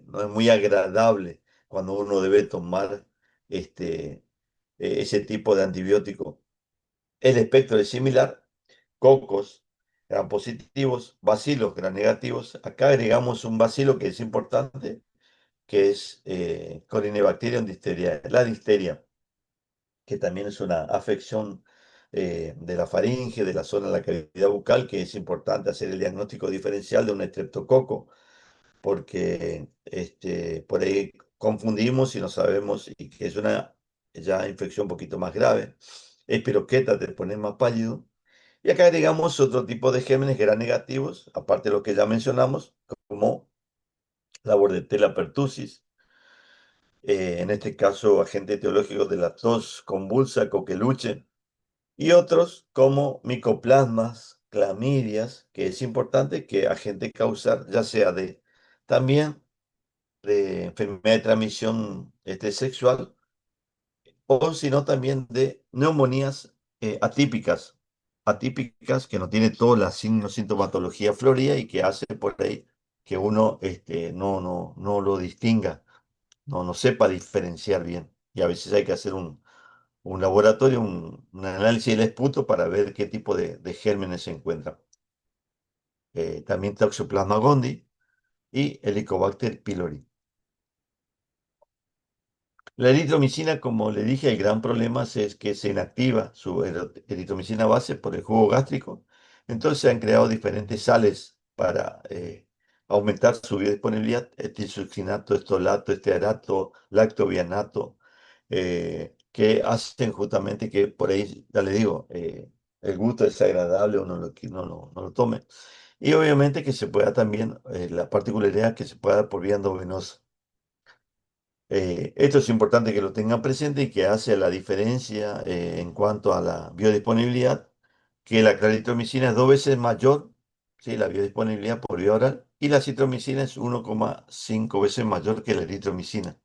no es muy agradable cuando uno debe tomar ese tipo de antibiótico. El espectro es similar, cocos eran positivos, bacilos eran negativos. Acá agregamos un bacilo que es importante, que es Corynebacterium diphtheria, la difteria, que también es una afección de la faringe, de la zona de la cavidad bucal, que es importante hacer el diagnóstico diferencial de un estreptococo, porque por ahí confundimos y no sabemos y que es una ya infección un poquito más grave. Espiroqueta te pone más pálido. Y acá agregamos otro tipo de gérmenes que eran negativos, aparte de lo que ya mencionamos, como la Bordetella pertussis, en este caso agente etiológico de la tos convulsa, coqueluche, y otros como micoplasmas, clamidias, que es importante que agente causar, ya sea también de enfermedad de transmisión sexual, o sino también de neumonías atípicas que no tiene toda la sintomatología florida y que hace por ahí que uno no lo distinga, no sepa diferenciar bien. Y a veces hay que hacer un laboratorio, un análisis del esputo para ver qué tipo de gérmenes se encuentran. también Toxoplasma gondii y Helicobacter pylori. La eritromicina, como le dije, el gran problema es que se inactiva su eritromicina base por el jugo gástrico. Entonces se han creado diferentes sales para aumentar su biodisponibilidad: etilsuccinato, estolato, estearato, lactobianato, que hacen justamente que por ahí, ya le digo, el gusto es agradable, uno no lo tome. Y obviamente que se pueda también, la particularidad que se pueda dar por vía endovenosa. Esto es importante que lo tengan presente y que hace la diferencia en cuanto a la biodisponibilidad, que la claritromicina es 2 veces mayor, ¿sí? La biodisponibilidad por vía oral, y la citromicina es 1,5 veces mayor que la eritromicina.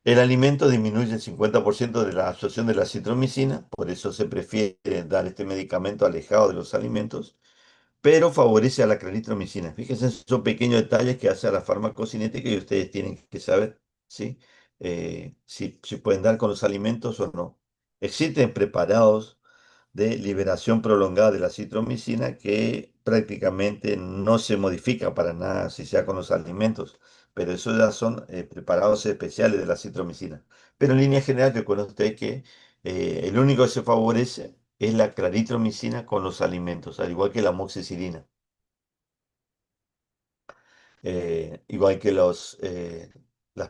El alimento disminuye el 50% de la absorción de la citromicina, por eso se prefiere dar este medicamento alejado de los alimentos, pero favorece a la claritromicina. Fíjense, son pequeños detalles que hace a la farmacocinética y ustedes tienen que saber, ¿sí? Si pueden dar con los alimentos o no. Existen preparados de liberación prolongada de la citromicina que prácticamente no se modifica para nada si sea con los alimentos, pero eso ya son preparados especiales de la citromicina. Pero en línea general, recuerden ustedes que el único que se favorece es la claritromicina con los alimentos, al igual que la amoxicilina, igual que las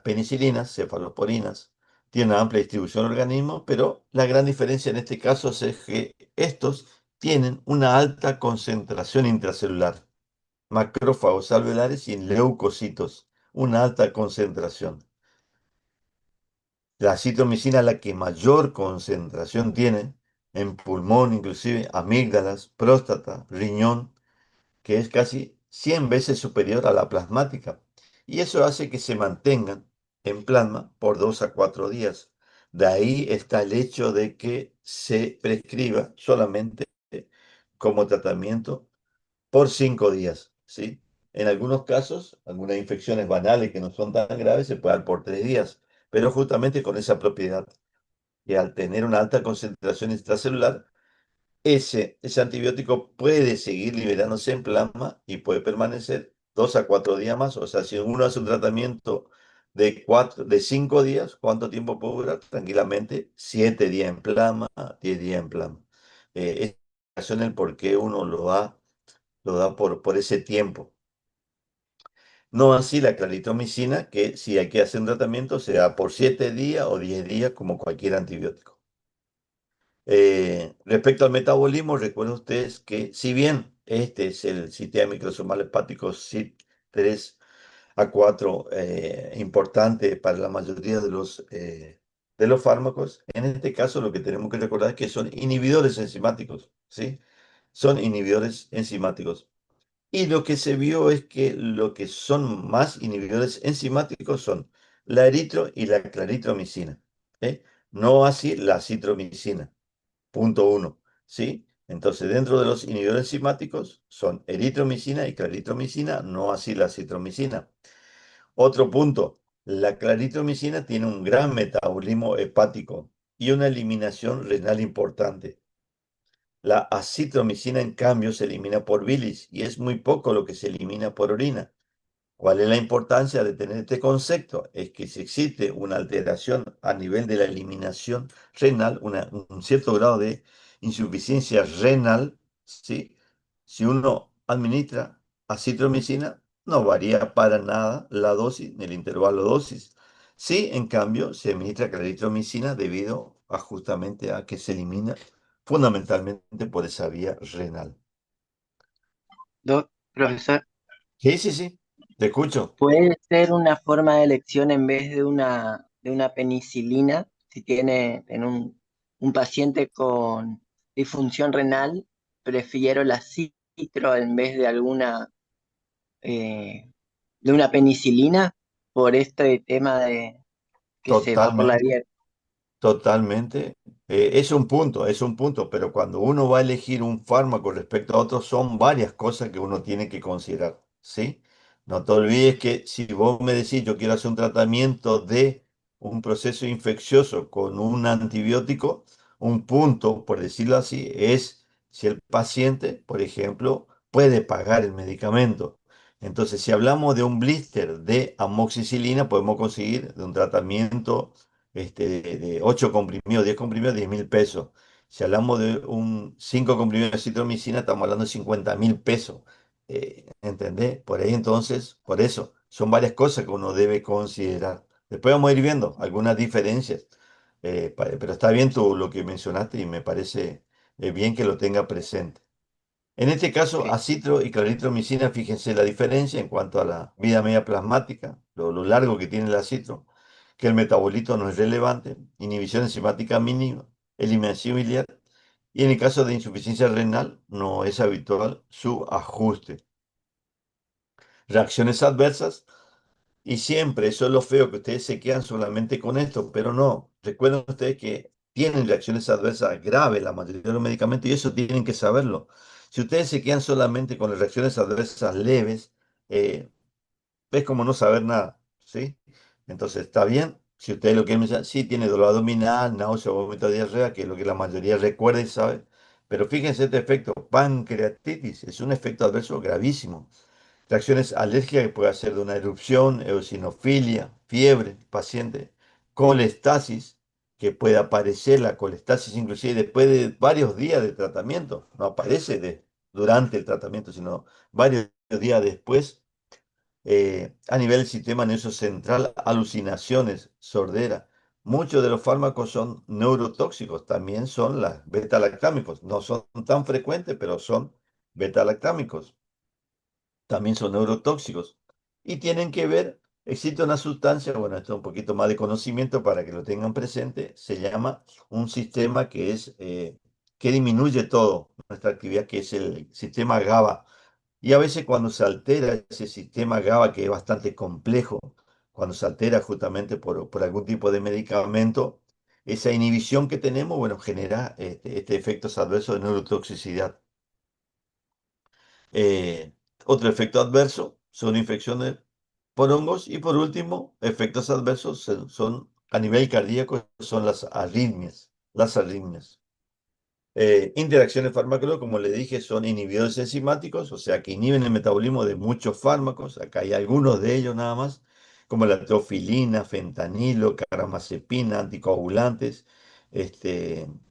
penicilinas, cefalosporinas, tienen una amplia distribución en el organismo, pero la gran diferencia en este caso es que estos tienen una alta concentración intracelular, macrófagos alveolares y en leucocitos, una alta concentración. La citromicina es la que mayor concentración tiene en pulmón, inclusive amígdalas, próstata, riñón, que es casi 100 veces superior a la plasmática. Y eso hace que se mantengan en plasma por 2 a 4 días. De ahí está el hecho de que se prescriba solamente como tratamiento por 5 días, ¿sí? En algunos casos, algunas infecciones banales que no son tan graves se puede dar por 3 días, pero justamente con esa propiedad, que al tener una alta concentración intracelular, ese antibiótico puede seguir liberándose en plasma y puede permanecer 2 a 4 días más. O sea, si uno hace un tratamiento de 5 días, ¿cuánto tiempo puede durar? Tranquilamente, 7 días en plasma, 10 días en plasma. Es la razón el por qué uno lo da por ese tiempo. No así la claritromicina, que si hay que hacer un tratamiento, se da por 7 días o 10 días como cualquier antibiótico. Respecto al metabolismo, recuerden ustedes que si bien este es el sistema microsomal hepático CYP3A4 importante para la mayoría de los fármacos, en este caso lo que tenemos que recordar es que son inhibidores enzimáticos, ¿sí? Son inhibidores enzimáticos. Y lo que se vio es que lo que son más inhibidores enzimáticos son la eritro y la claritromicina, ¿eh? No así la citromicina. Punto uno, ¿sí? Entonces, dentro de los inhibidores enzimáticos son eritromicina y claritromicina, no así la citromicina. Otro punto, la claritromicina tiene un gran metabolismo hepático y una eliminación renal importante. La acitromicina, en cambio, se elimina por bilis y es muy poco lo que se elimina por orina. ¿Cuál es la importancia de tener este concepto? Es que si existe una alteración a nivel de la eliminación renal, un cierto grado de insuficiencia renal, ¿sí? Si uno administra acitromicina, no varía para nada la dosis ni el intervalo de dosis. Sí, en cambio, se administra claritromicina debido a justamente a que se elimina fundamentalmente por esa vía renal. Profesor, Sí, sí, sí, te escucho. ¿puede ser una forma de elección en vez de una penicilina? Si tiene en un paciente con disfunción renal, prefiero la citro en vez eh, de una penicilina por este tema de que se va por la Totalmente. vía. Totalmente. Es un punto, pero cuando uno va a elegir un fármaco respecto a otro, son varias cosas que uno tiene que considerar, ¿sí? No te olvides que si vos me decís, yo quiero hacer un tratamiento de un proceso infeccioso con un antibiótico, un punto, por decirlo así, es si el paciente, por ejemplo, puede pagar el medicamento. Entonces, si hablamos de un blister de amoxicilina, podemos conseguir de un tratamiento de 8 comprimidos, 10 comprimidos, 10.000 pesos. Si hablamos de un 5 comprimidos de citromicina, estamos hablando de 50.000 pesos. ¿Entendés? Por ahí entonces, por eso, son varias cosas que uno debe considerar. Después vamos a ir viendo algunas diferencias. Pero está bien tú lo que mencionaste y me parece bien que lo tenga presente. En este caso, Sí, acitro y claritromicina, fíjense la diferencia en cuanto a la vida media plasmática, lo largo que tiene el acitro, que el metabolito no es relevante, inhibición enzimática mínima, eliminación biliar, y en el caso de insuficiencia renal no es habitual su ajuste. Reacciones adversas, y siempre, eso es lo feo, que ustedes se quedan solamente con esto, pero no. Recuerden ustedes que tienen reacciones adversas graves la mayoría de los medicamentos y eso tienen que saberlo. Si ustedes se quedan solamente con las reacciones adversas leves, eh, es como no saber nada, ¿sí? Entonces, está bien. Si ustedes lo quieren mencionar, sí tiene dolor abdominal, náusea, vómito, diarrea, que es lo que la mayoría recuerda y sabe. Pero fíjense este efecto, pancreatitis, es un efecto adverso gravísimo. Reacciones alérgicas que puede ser de una erupción, eosinofilia, fiebre, paciente, colestasis, que puede aparecer la colestasis inclusive después de varios días de tratamiento, no aparece durante el tratamiento, sino varios días después. A nivel del sistema nervioso central, alucinaciones, sordera. Muchos de los fármacos son neurotóxicos, también son las beta-lactámicos. No son tan frecuentes, pero son beta-lactámicos, también son neurotóxicos y tienen que ver, existe una sustancia, bueno, esto es un poquito más de conocimiento para que lo tengan presente, se llama un sistema que disminuye todo nuestra actividad, que es el sistema GABA. Y a veces cuando se altera ese sistema GABA, que es bastante complejo, cuando se altera justamente por algún tipo de medicamento, esa inhibición que tenemos, bueno, genera este efectos adversos de neurotoxicidad. Eh, Otro efecto adverso son infecciones por hongos y por último, efectos adversos son a nivel cardíaco, son las arritmias. Las arritmias. Interacciones farmacológicas, como le dije, son inhibidores enzimáticos, o sea que inhiben el metabolismo de muchos fármacos. Acá hay algunos de ellos nada más, como la teofilina, fentanilo, carbamazepina, anticoagulantes,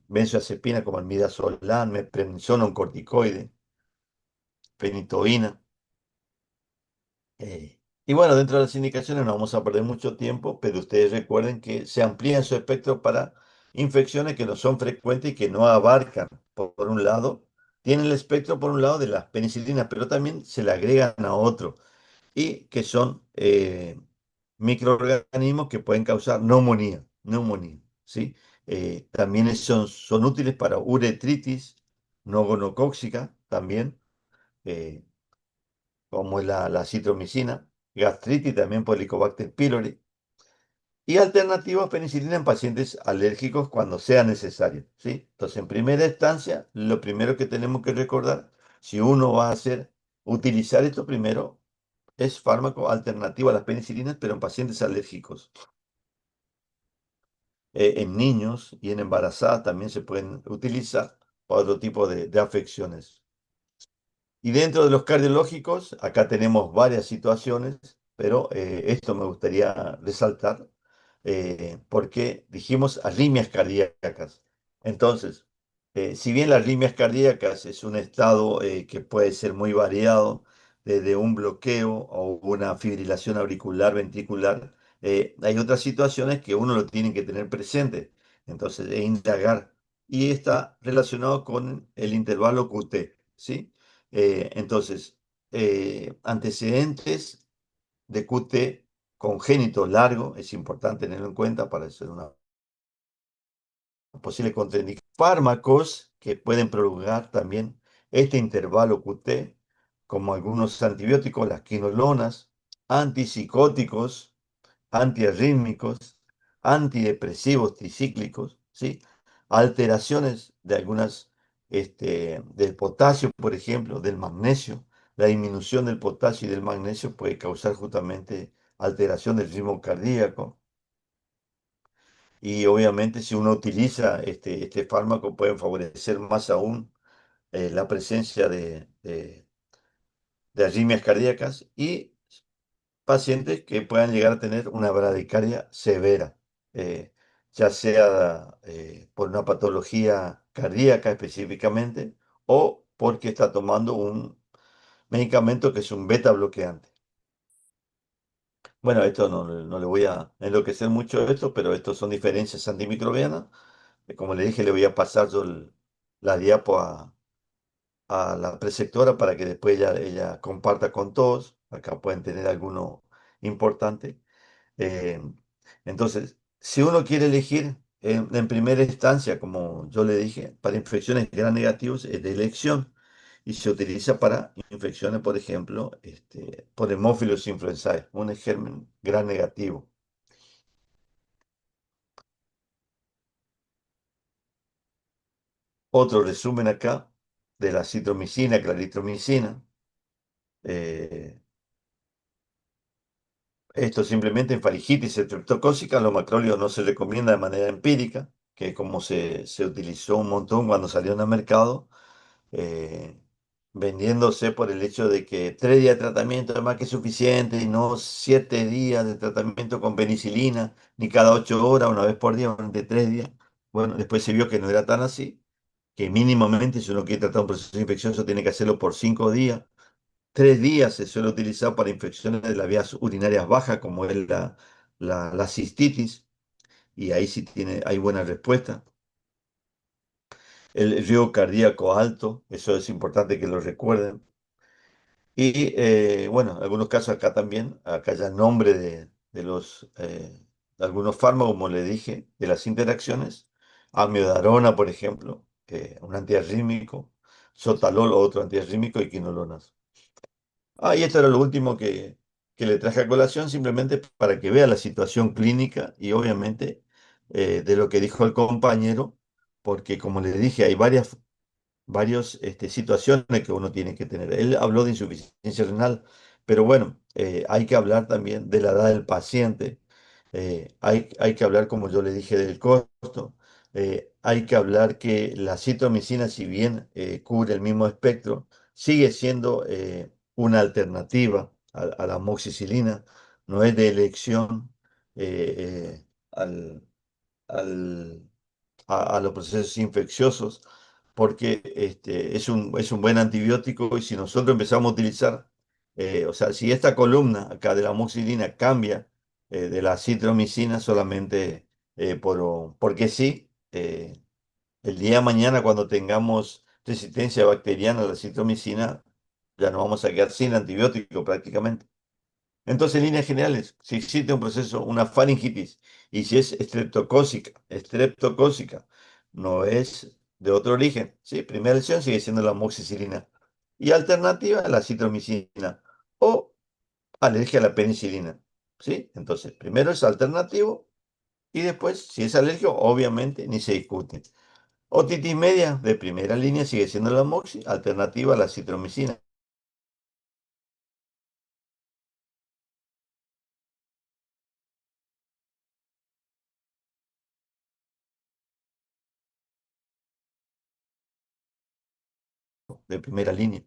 benzoazepina como el midazolam, meprednisona, un corticoide, fenitoína. Y bueno, dentro de las indicaciones no vamos a perder mucho tiempo, pero ustedes recuerden que se amplían su espectro para infecciones que no son frecuentes y que no abarcan, por un lado, tienen el espectro por un lado de las penicilinas, pero también se le agregan a otro, y que son microorganismos que pueden causar neumonía, ¿sí? También son útiles para uretritis no gonocóxica, también. eh, como es la citromicina, gastritis también por Helicobacter pylori, y alternativa a penicilina en pacientes alérgicos cuando sea necesario, ¿sí? Entonces, en primera instancia, lo primero que tenemos que recordar, si uno va a utilizar esto primero, es fármaco alternativo a las penicilinas, pero en pacientes alérgicos. En niños y en embarazadas también se pueden utilizar para otro tipo de afecciones. Y dentro de los cardiológicos, acá tenemos varias situaciones, pero esto me gustaría resaltar, porque dijimos arritmias cardíacas. Entonces, si bien las arritmias cardíacas es un estado que puede ser muy variado, desde un bloqueo o una fibrilación auricular ventricular, hay otras situaciones que uno lo tiene que tener presente, entonces, indagar. Y está relacionado con el intervalo QT, ¿sí? Entonces, antecedentes de QT congénito largo, es importante tenerlo en cuenta para hacer una posible contraindicación. Fármacos que pueden prolongar también este intervalo QT, como algunos antibióticos, las quinolonas, antipsicóticos, antiarrítmicos, antidepresivos tricíclicos, ¿sí? Alteraciones de algunas, del potasio, por ejemplo, del magnesio. La disminución del potasio y del magnesio puede causar justamente alteración del ritmo cardíaco. Y obviamente si uno utiliza este fármaco puede favorecer más aún la presencia de arritmias cardíacas y pacientes que puedan llegar a tener una bradicardia severa, eh, ya sea por una patología cardíaca específicamente o porque está tomando un medicamento que es un beta bloqueante. Bueno, esto no le voy a enloquecer mucho de esto, pero estos son diferencias antimicrobianas. Como le dije, le voy a pasar yo la diapo a la preceptora para que después ella comparta con todos. Acá pueden tener alguno importante. Eh, entonces, si uno quiere elegir en primera instancia, como yo le dije, para infecciones gram negativos es de elección y se utiliza para infecciones, por ejemplo, por Haemophilus influenzae, un germen gram negativo. Otro resumen acá de la citromicina, claritromicina. Eh, Esto simplemente en faringitis estreptocócica, los macrólidos no se recomienda de manera empírica, que es como se utilizó un montón cuando salieron al mercado, eh, vendiéndose por el hecho de que 3 días de tratamiento es más que suficiente y no 7 días de tratamiento con penicilina, ni cada 8 horas, una vez por día, durante 3 días. Bueno, después se vio que no era tan así, que mínimamente si uno quiere tratar un proceso infeccioso tiene que hacerlo por 5 días. 3 días se suele utilizar para infecciones de las vías urinarias bajas, como es la cistitis, y ahí sí hay buena respuesta. El riesgo cardíaco alto, eso es importante que lo recuerden. Y bueno, en algunos casos acá también, acá ya el nombre de algunos fármacos, como le dije, de las interacciones. Amiodarona, por ejemplo, un antiarrítmico, sotalol, otro antiarrítmico y quinolonas. Y esto era lo último que le traje a colación, simplemente para que vea la situación clínica y obviamente de lo que dijo el compañero, porque como le dije, hay varias situaciones que uno tiene que tener. Él habló de insuficiencia renal, pero bueno, hay que hablar también de la edad del paciente, hay que hablar, como yo le dije, del costo, hay que hablar que la citromicina, si bien cubre el mismo espectro, sigue siendo una alternativa a la amoxicilina, no es de elección al, al a los procesos infecciosos, porque es un buen antibiótico y si nosotros empezamos a utilizar, o sea, si esta columna acá de la amoxicilina cambia de la citromicina solamente porque sí, el día de mañana cuando tengamos resistencia bacteriana a la citromicina, ya nos vamos a quedar sin antibiótico prácticamente. Entonces, en líneas generales, si existe un proceso, una faringitis, y si es estreptocócica, no es de otro origen, ¿sí? Primera lesión sigue siendo la amoxicilina. Y alternativa, la citromicina o alergia a la penicilina, ¿sí? Entonces, primero es alternativo y después, si es alérgico, obviamente ni se discute. Otitis media, de primera línea, sigue siendo la amoxi, alternativa a la citromicina. De primera línea.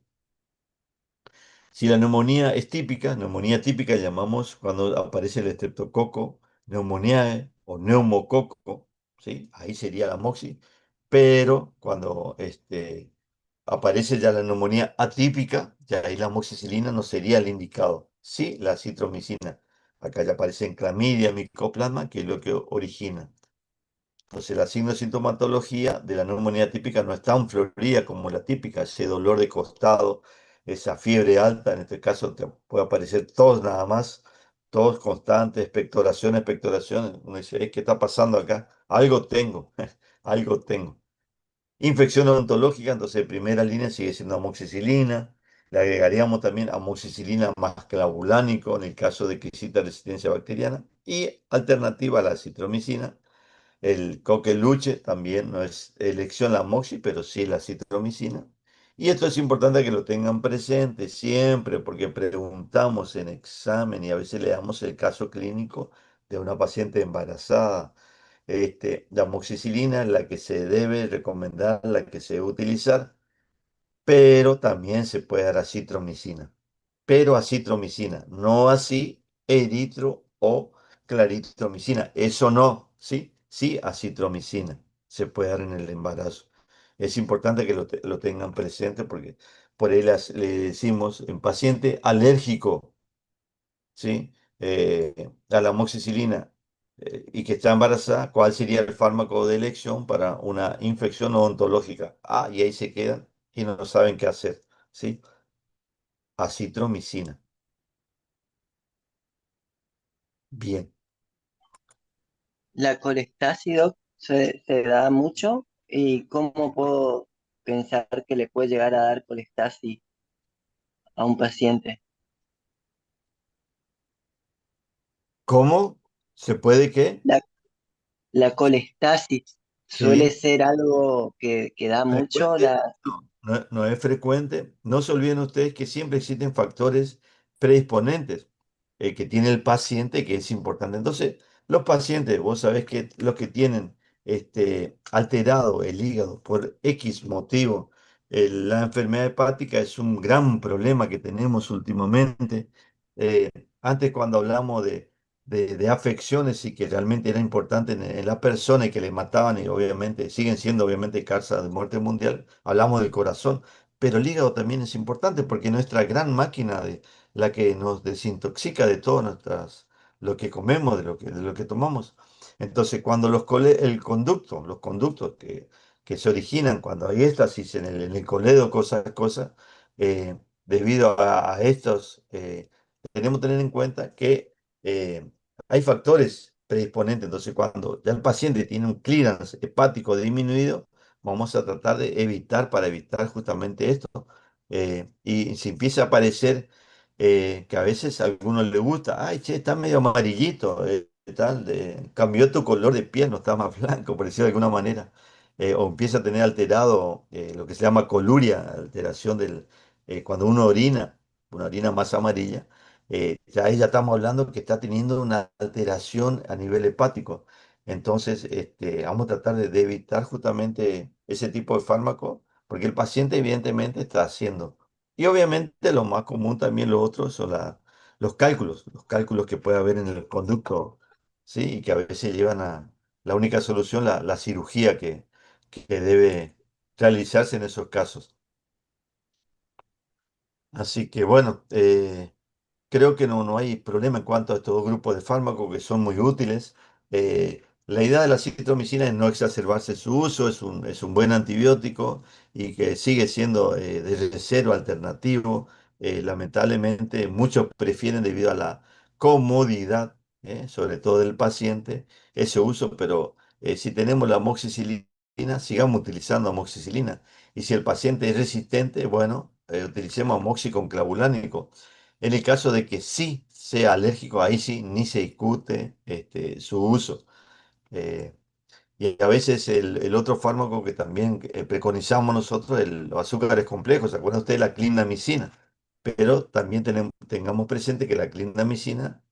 Si la neumonía es típica, neumonía típica llamamos cuando aparece el estreptococo pneumoniae o neumococo, ¿sí? Ahí sería la moxi. Pero cuando aparece ya la neumonía atípica, ya ahí la amoxicilina no sería el indicado, sí la citromicina. Acá ya aparecen clamidia, micoplasma, que es lo que origina. Entonces, la sintomatología de la neumonía típica no es tan florida como la típica, ese dolor de costado, esa fiebre alta, en este caso te puede aparecer tos nada más, tos constante, expectoración, expectoración. Uno dice, ¿qué está pasando acá? Algo tengo, algo tengo. Infección odontológica, entonces, en primera línea sigue siendo amoxicilina. Le agregaríamos también amoxicilina más clavulánico en el caso de que exista resistencia bacteriana. Y alternativa a la citromicina el coqueluche también no es elección la moxi, pero sí la citromicina. Y esto es importante que lo tengan presente siempre porque preguntamos en examen y a veces le damos el caso clínico de una paciente embarazada. La amoxicilina es la que se debe recomendar, la que se debe utilizar, pero también se puede dar acitromicina. pero acitromicina, no así eritro o claritromicina. Eso no, ¿sí? Sí, acitromicina se puede dar en el embarazo. Es importante que lo tengan presente porque por ahí le decimos en paciente alérgico, ¿sí? A la amoxicilina y que está embarazada, ¿cuál sería el fármaco de elección para una infección odontológica? Ah, y ahí se quedan y no saben qué hacer, ¿sí? Acitromicina. Bien. La colestasis, doc, se da mucho. ¿Y cómo puedo pensar que le puede llegar a dar colestasis a un paciente? ¿Cómo se puede qué? La, la colestasis suele Sí. ser algo que da mucho. Frecuente, no, no es frecuente. No se olviden ustedes que siempre existen factores predisponentes que tiene el paciente que es importante. Entonces, los pacientes, vos sabés que los que tienen alterado el hígado por X motivo, la enfermedad hepática es un gran problema que tenemos últimamente. Eh, Antes cuando hablamos de afecciones y que realmente era importante en la persona y que le mataban y obviamente siguen siendo obviamente causas de muerte mundial, hablamos del corazón, pero el hígado también es importante porque nuestra gran máquina de la que nos desintoxica de todo lo que comemos, de lo que tomamos. Entonces, cuando los conductos que se originan cuando hay éstasis en el coledo, cosas, eh, debido a estos, tenemos que tener en cuenta que eh, hay factores predisponentes, entonces cuando ya el paciente tiene un clearance hepático disminuido, vamos a tratar de para evitar justamente esto. Y si empieza a aparecer que a veces a algunos le gusta, ay, che, está medio amarillito, tal, cambió tu color de piel, no está más blanco, por decirlo de alguna manera. O empieza a tener alterado lo que se llama coluria, alteración cuando uno orina, una orina más amarilla, ya ahí ya estamos hablando que está teniendo una alteración a nivel hepático. Entonces, vamos a tratar de evitar justamente ese tipo de fármaco, porque el paciente evidentemente está haciendo. Y obviamente lo más común también lo otro son los cálculos que puede haber en el conducto, ¿sí? Y que a veces llevan a la única solución, la cirugía que debe realizarse en esos casos. Así que bueno, creo que no hay problema en cuanto a estos dos grupos de fármacos que son muy útiles. La idea de la citromicina es no exacerbarse su uso, es un buen antibiótico y que sigue siendo desde cero alternativo. Lamentablemente muchos prefieren debido a la comodidad, sobre todo del paciente, ese uso, pero si tenemos la amoxicilina, sigamos utilizando amoxicilina. Y si el paciente es resistente, bueno, utilicemos amoxiclavulánico. En el caso de que sí sea alérgico, ahí sí ni se discute su uso. Eh, y a veces el otro fármaco que también preconizamos nosotros, los azúcares complejos, ¿se acuerdan ustedes de la clindamicina? Pero también tengamos presente que la clindamicina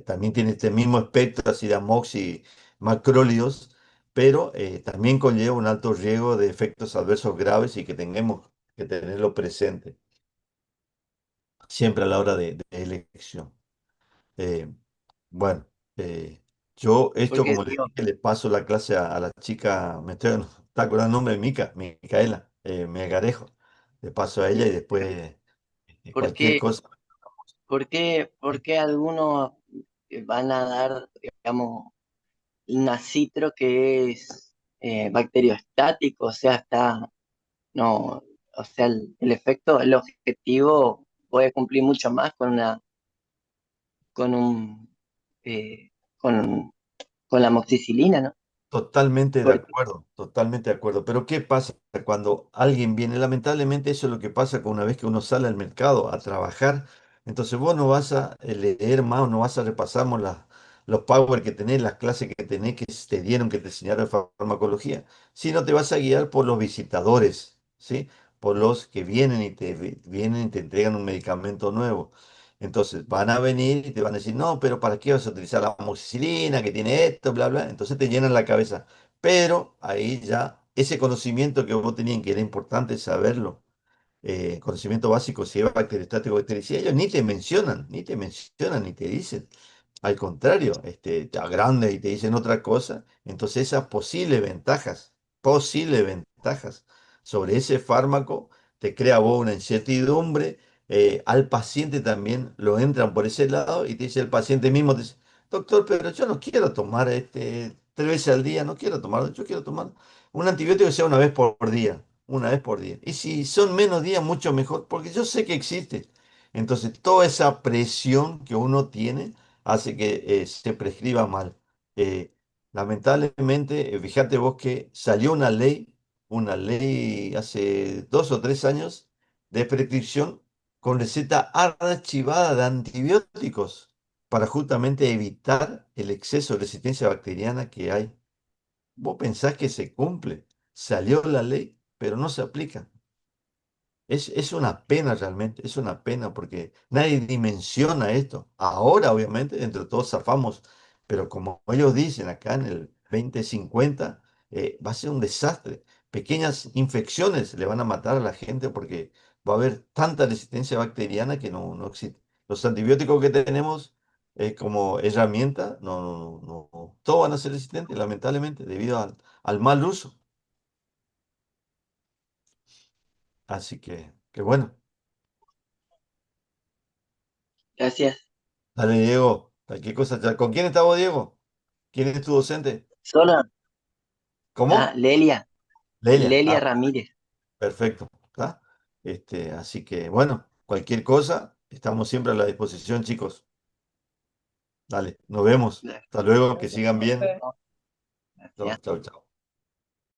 también tiene este mismo espectro, así de amoxi macrólidos, pero también conlleva un alto riesgo de efectos adversos graves y que tengamos que tenerlo presente siempre a la hora de elección. Eh, bueno, yo esto, Porque como le digo, dije, le paso la clase a la chica, no está acordando el nombre de Micaela, Melgarejo. Le paso a ella y después ¿por cualquier qué, cosa. por qué algunos van a dar, digamos, Nacitro que es bacteriostático? O sea, no, o sea, el efecto, el objetivo puede cumplir mucho más con un, eh, con, con la amoxicilina, ¿no? Totalmente de Porque, acuerdo, totalmente de acuerdo. Pero ¿qué pasa cuando alguien viene? Lamentablemente eso es lo que pasa una vez que uno sale al mercado a trabajar. Entonces vos no vas a leer más, o no vas a repasar los power que tenés, las clases que tenés, que te dieron, que te enseñaron farmacología, sino te vas a guiar por los visitadores, ¿sí? Por los que vienen y te entregan un medicamento nuevo. Entonces van a venir y te van a decir, no, pero ¿para qué vas a utilizar la amoxicilina que tiene esto, bla, bla? Entonces te llenan la cabeza. Pero ahí ya ese conocimiento que vos tenías, que era importante saberlo, conocimiento básico si es bacteriostático o bactericida, ellos ni te dicen. Al contrario, te agrandan y te dicen otra cosa. Entonces esas posibles ventajas sobre ese fármaco te crea a vos una incertidumbre. Al paciente también lo entran por ese lado y te dice el paciente mismo, te dice, doctor, pero yo no quiero tomar 3 veces al día, no quiero tomar, yo quiero tomar un antibiótico que sea una vez por día. Y si son menos días, mucho mejor, porque yo sé que existe. Entonces, toda esa presión que uno tiene hace que se prescriba mal. Eh, Lamentablemente, fíjate vos que salió una ley hace 2 o 3 años de prescripción con receta archivada de antibióticos para justamente evitar el exceso de resistencia bacteriana que hay. Vos pensás que se cumple, salió la ley, pero no se aplica. Es una pena realmente, es una pena porque nadie dimensiona esto. Ahora, obviamente, entre todos zafamos, pero como ellos dicen acá en el 2050, va a ser un desastre. Pequeñas infecciones le van a matar a la gente porque va a haber tanta resistencia bacteriana que no existe. Los antibióticos que tenemos como herramienta, todos van a ser resistentes, lamentablemente, debido al mal uso. Así que bueno. Gracias. Dale, Diego. Cualquier cosa. ¿Con quién estás vos, Diego? ¿Quién es tu docente? Solo, ¿Cómo? Lelia, Lelia. Lelia Ah, Ramírez. perfecto. ¿Está? Así que, bueno, cualquier cosa, estamos siempre a la disposición, chicos. Dale, nos vemos. Hasta luego, que sigan bien. Gracias. Chau, chau, chau.